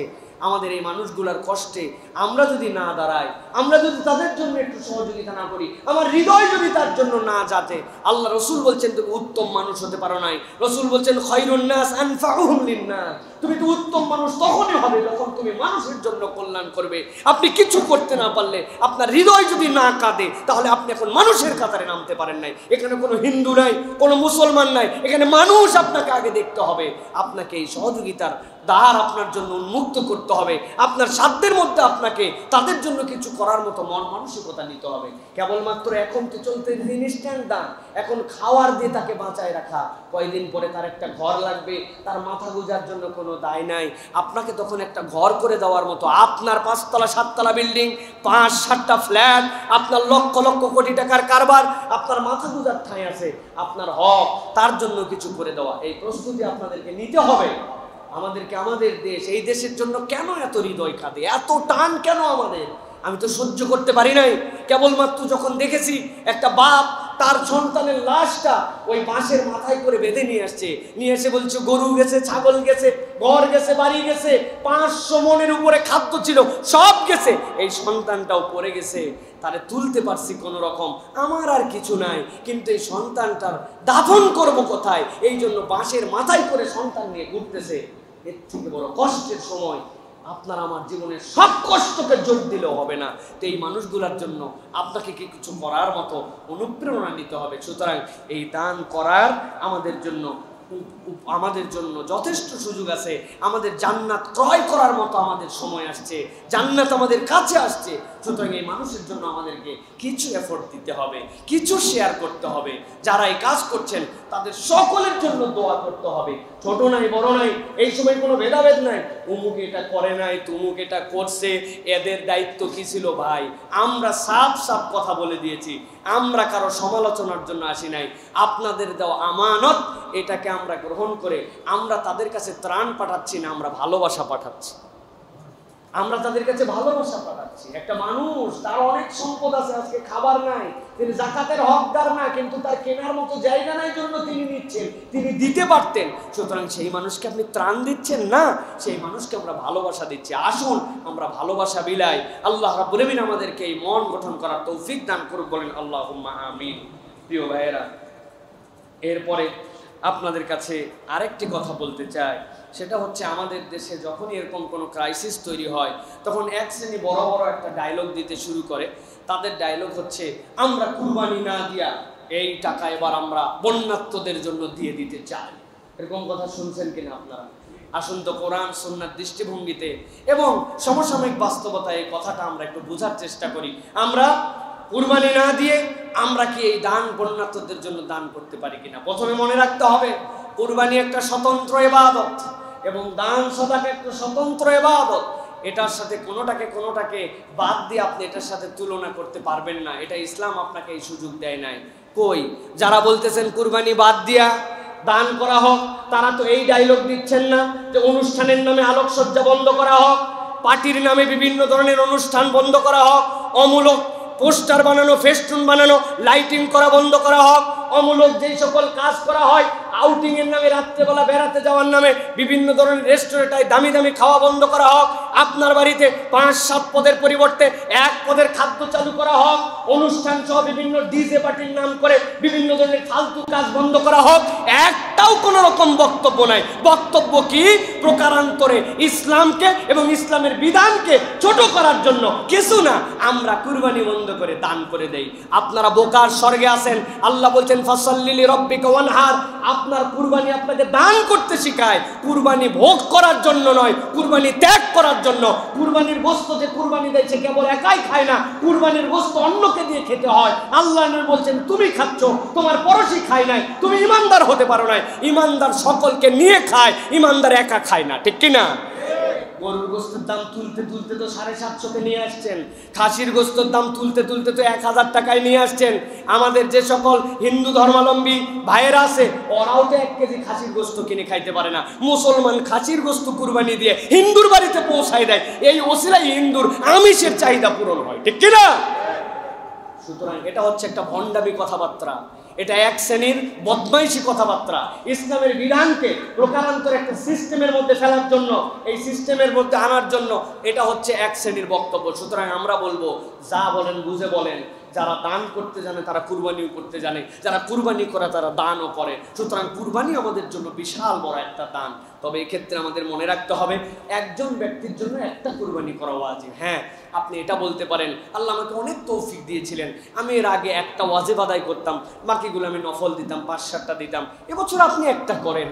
আমাদের এই মানুষগুলার কষ্টে আমরা যদি না দাঁড়াই, আমরা যদি তাদের জন্য একটু সহযোগিতা না করি, আমার হৃদয় যদি তার জন্য না যাতে, আল্লাহ রসুল বলছেন তুমি উত্তম মানুষ হতে পারো নাই। রসুল বলছেন খায়রুন নাস আনফাউহুম লিন-নাস, তুমি তো উত্তম মানুষ তখনই হবে যখন তুমি মানুষের জন্য কল্যাণ করবে। আপনি কিছু করতে না পারলে, আপনার হৃদয় যদি না কাঁদে, তাহলে আপনি এখন মানুষের কাতারে নামতে পারেন নাই। এখানে কোনো হিন্দু নাই, কোনো মুসলমান নাই, এখানে মানুষ আপনাকে আগে দেখতে হবে। আপনাকে এই সহযোগিতার দ্বার আপনার জন্য উন্মুক্ত করতে হবে। আপনার সাধ্যের মধ্যে আপনাকে তাদের জন্য কিছু করার মতো মন মানসিকতা নিতে হবে। কেবলমাত্র এখন তো চলতে ইনস্ট্যান্ট দান, এখন খাওয়ার দিয়ে তাকে বাঁচায় রাখা, কয়দিন পরে তার একটা ঘর লাগবে, তার মাথা গোঁজার জন্য কোনো দায় নাই। আপনাকে তখন একটা ঘর করে দেওয়ার মতো, আপনার 5 তলা 7 তলা বিল্ডিং, 5-7টা ফ্ল্যাট, আপনার লক্ষ লক্ষ কোটি টাকার কারবার, আপনার মাথা গোঁজার ঠাঁই আছে, আপনার হক তার জন্য কিছু করে দেওয়া, এই প্রস্তুতি আপনাদেরকে নিতে হবে। আমাদেরকে আমাদের দেশ, এই দেশের জন্য কেন এত হৃদয় কাঁদে, এত টান কেন আমাদের? আমি তো সহ্য করতে পারি নাই। কেবলমাত্র যখন দেখেছি একটা বাপ তার সন্তানের লাশটা ওই বাঁশের মাথায় করে বেঁধে নিয়ে আসছে, নিয়ে এসে বলছে গরু গেছে, ছাগল গেছে, ঘর গেছে, বাড়ি গেছে, 500 মনের উপরে খাদ্য ছিল, সব গেছে, এই সন্তানটাও পড়ে গেছে, তারে তুলতে পারছি কোন রকম, আমার আর কিছু নাই, কিন্তু এই সন্তানটার দাফন করব কোথায়? এই জন্য বাঁশের মাথায় করে সন্তান নিয়ে ঘুরতেছে। এর থেকে বড় কষ্টের সময় আপনার আমার জীবনের সব কষ্টকে যোগ দিলেও হবে না। তো এই মানুষগুলোর জন্য আপনাকে কি কিছু করার মতো অনুপ্রেরণা নিতে হবে। সুতরাং এই দান করার আমাদের জন্য যথেষ্ট সুযোগ আছে। আমাদের জান্নাত ক্রয় করার মতো আমাদের সময় আসছে, জান্নাত আমাদের কাছে আসছে। সুতরাং এই মানুষের জন্য আমাদেরকে কিছু এফোর্ট দিতে হবে, কিছু শেয়ার করতে হবে। যারা এই কাজ করছেন তাদের সকলের জন্য দোয়া করতে হবে। ছোট নাই বড় নাই, এই সময় কোনো ভেদাভেদ নাই, অমুক এটা করে নাই, তুমুক এটা করছে, এদের দায়িত্ব কি ছিল? ভাই, আমরা সাফ সাফ কথা বলে দিয়েছি, আমরা কারো সমালোচনার জন্য আসি নাই। আপনাদের দেওয়া আমানত, এটাকে আমরা গ্রহণ করে আমরা তাদের কাছে ত্রাণ পাঠাচ্ছি না, আমরা ভালোবাসা পাঠাচ্ছি। আমরা তাদের কাছে ভালোবাসা পাঠাচ্ছি। একটা মানুষ, তার অনেক সম্পদ আছে, আজকে খাবার নাই, তিনি যাকাতের হকদার না, কিন্তু তার কেনার মতো জায়গা নাই জন্য তিনি নিচ্ছেন, তিনি দিতে পারতেন। সুতরাং সেই মানুষকে আপনি ত্রাণ দিচ্ছেন না, সেই মানুষকে আমরা ভালোবাসা দিচ্ছি। আসুন আমরা ভালোবাসা বিলাই। আল্লাহ রাব্বুল আলামিন আমাদেরকে এই মন গঠন করার তৌফিক দান করুক, বলেন আল্লাহুম্মা আমিন। প্রিয় ভাইয়েরা, এরপরে আপনাদের কাছে আরেকটি কথা বলতে চাই, সেটা হচ্ছে আমাদের দেশে যখনই এরকম কোনো ক্রাইসিস তৈরি হয়, তখন এক শ্রেণী বড় বড় একটা ডায়লগ দিতে শুরু করে। তাদের ডায়লগ হচ্ছে, আমরা কুরবানি না দিয়া এই টাকা এবার আমরা বন্যার্তদের জন্য দিয়ে দিতে চাই। এরকম কথা শুনছেন কিনা আপনারা? আসুন তো কোরআন সুন্নাহর দৃষ্টিভঙ্গিতে এবং সমসাময়িক বাস্তবতায় এই কথাটা আমরা একটু বোঝার চেষ্টা করি। আমরা কুরবানি না দিয়ে আমরা কি এই দান বন্যার্তদের জন্য দান করতে পারি কিনা? প্রথমে মনে রাখতে হবে, কুরবানি একটা স্বতন্ত্র ইবাদত এবং দান সাদাকা একটা স্বতন্ত্র ইবাদত। এটার সাথে কোনোটাকে বাদ দিয়ে আপনি এটার সাথে তুলনা করতে পারবেন না। এটা ইসলাম আপনাকে এই সুযোগ দেয় নাই। কই, যারা বলতেছেন কুরবানি বাদ দিয়া দান করা হোক, তারা তো এই ডায়লগ দিচ্ছেন না যে অনুষ্ঠানের নামে আলোকসজ্জা বন্ধ করা হোক, পার্টির নামে বিভিন্ন ধরনের অনুষ্ঠান বন্ধ করা হোক, অমূলক পোস্টার বানানো, ফেস্টুন বানানো, লাইটিং করা বন্ধ করা হোক, অমূলক যেই সকল কাজ করা হয়, আউটিং এর নামে, রাত্রেবেলা বেড়াতে যাওয়ার নামে বিভিন্ন ধরনের রেস্টুরেন্টে দামি দামি খাওয়া বন্ধ করা হোক, আপনার বাড়িতে 5-7 পদের পরিবর্তে 1 পদের খাদ্য চালু করা হোক, অনুষ্ঠান সহ বিভিন্ন ডিজে পার্টির নাম করে বিভিন্ন ধরনের ফালতু কাজ বন্ধ করা হোক, একটাও কোনো রকম বক্তব্য নাই। বক্তব্য কি? প্রকারান্তরে ইসলামকে এবং ইসলামের বিধানকে ছোট করার জন্য কিছু না, আমরা কুরবানি বন্ধ করে দান করে দেই। আপনারা বোকার স্বর্গে আছেন। আল্লাহ বলছেন ফাসাল্লি লিরাব্বিকা ওয়ানহার। আপনার কুরবানি আপনাকে দান করতে শেখায়, কুরবানি ভোগ করার জন্য নয়, কুরবানি ত্যাগ করার জন্য। কুরবানির গোশত যে কুরবানি দেয় সে কেবল একাই খায় না, কুরবানির গোশত অন্যকে দিয়ে খেতে হয়। আল্লাহ নবী বলছেন তুমি খাচ্ছ, তোমার পড়োশী খায় নাই, তুমি ইমানদার হতে পারো নাই। ইমানদার সকলকে নিয়ে খায়, ইমানদার একা খায় না, ঠিক কিনা? গরুর গোস্তের দাম তুলতে তুলতে তো 750-তে নিয়ে আসছেন, খাসির গোস্তের দাম তুলতে তুলতে তো 1000 টাকায় নিয়ে আসছেন। আমাদের যে সকল হিন্দু ধর্মাবলম্বী ভাইয়েরা আছে, ওরাও তো 1 কেজি খাসির গোস্ত কিনে খাইতে পারে না। মুসলমান খাসির গোস্ত কুরবানি দিয়ে হিন্দুর বাড়িতে পৌঁছায় দেয়, এই ওসিলায় হিন্দুর আমিষের চাহিদা পূরণ হয়, ঠিক কিনা? সুতরাং এটা হচ্ছে একটা ভণ্ডামি কথাবার্তা, এটা এক শ্রেণীর বদমাইশি কথাবার্তা। ইসলামের বিধানকে প্রকারান্তরে একটা সিস্টেমের মধ্যে ফেলার জন্য, এই সিস্টেমের মধ্যে আনার জন্য এটা হচ্ছে এক শ্রেণীর বক্তব্য। সুতরাং আমরা বলবো, যা বলেন বুঝে বলেন। যারা দান করতে জানে তারা কুরবানিও করতে জানে, যারা কুরবানি করে তারা দানও করে। সুতরাং কুরবানি আমাদের জন্য বিশাল বড় একটা দান। তবে এক্ষেত্রে আমাদের মনে রাখতে হবে, একজন ব্যক্তির জন্য একটা কুরবানি করা ওয়াজিব। হ্যাঁ, আপনি এটা বলতে পারেন, আল্লাহ আমাকে অনেক তৌফিক দিয়েছিলেন, আমি এর আগে একটা ওয়াজিব আদায় করতাম, বাকিগুলো আমি নফল দিতাম, 5-7টা দিতাম। এবছর আপনি একটা করেন,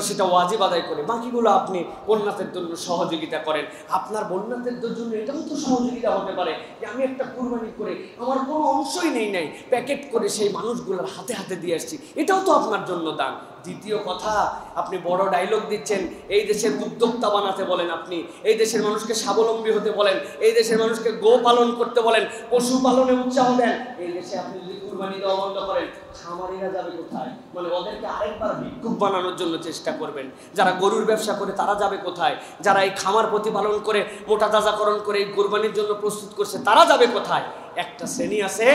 সেটা ওয়াজিব আদায় করে, বাকিগুলো আপনি বন্যাতের জন্য সহযোগিতা করেন। আপনার বন্যাতের জন্য এটাও তো সহযোগিতা হতে পারে যে আমি একটা কুরবানি করে আমার কোনো অংশই নাই, প্যাকেট করে সেই মানুষগুলোর হাতে হাতে দিয়ে আসছি, এটাও তো আপনার জন্য দান। দ্বিতীয় কথা, আপনি বড় ডায়লগ দিচ্ছেন, এই দেশের উদ্যোক্তা বানাতে বলেন, আপনি এই দেশের মানুষকে স্বাবলম্বী হতে বলেন, এই দেশের মানুষকে গো পালন করতে বলেন, পশু পালনে উৎসাহ দেন। এই দেশে আপনি যদি কুরবানি দেওয়া বন্ধ করেন, খামারিরা যাবে কোথায়? মানে ওদেরকে আরেকবার ভিক্ষুক বানানোর জন্য চেষ্টা করবেন। যারা গরুর ব্যবসা করে তারা যাবে কোথায়? যারা এই খামার প্রতিপালন করে মোটা তাজাকরণ করে এই কুরবানির জন্য প্রস্তুত করছে তারা যাবে কোথায়? একটা শ্রেণী আছে,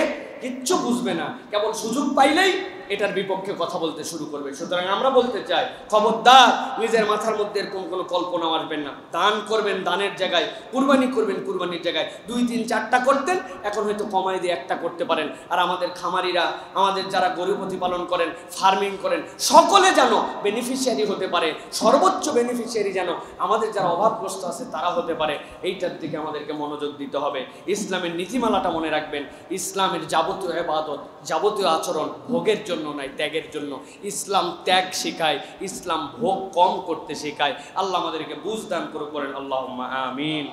কিচ্ছু বুঝবে না, কেবল সুযোগ পাইলেই এটার বিপক্ষে কথা বলতে শুরু করবে। সুতরাং আমরা বলতে চাই, খবরদার নিজের মাথার মধ্যে এরকম কোনো কল্পনা আসবেন না। দান করবেন দানের জায়গায়, কুরবানি করবেন কুরবানির জায়গায়। 2-3-4টা করতেন, এখন হয়তো কমাই দিয়ে একটা করতে পারেন। আর আমাদের খামারিরা, আমাদের যারা গরু প্রতিপালন করেন, ফার্মিং করেন, সকলে যেন বেনিফিশিয়ারি হতে পারে, সর্বোচ্চ বেনিফিশিয়ারি যেন আমাদের যারা অভাবগ্রস্ত আছে তারা হতে পারে। এইটার দিকে আমাদেরকে মনোযোগ দিতে হবে। ইসলামের নীতিমালাটা মনে রাখবেন, ইসলামের যাবতীয় ইবাদত, যাবতীয় আচরণ ভোগের জন্য নাই, ত্যাগের জন্য। ইসলাম ত্যাগ শেখায়, ইসলাম ভোগ কম করতে শেখায়। আল্লাহ আমাদেরকে বুঝ দান করেন। আল্লাহুম্মা আমিন।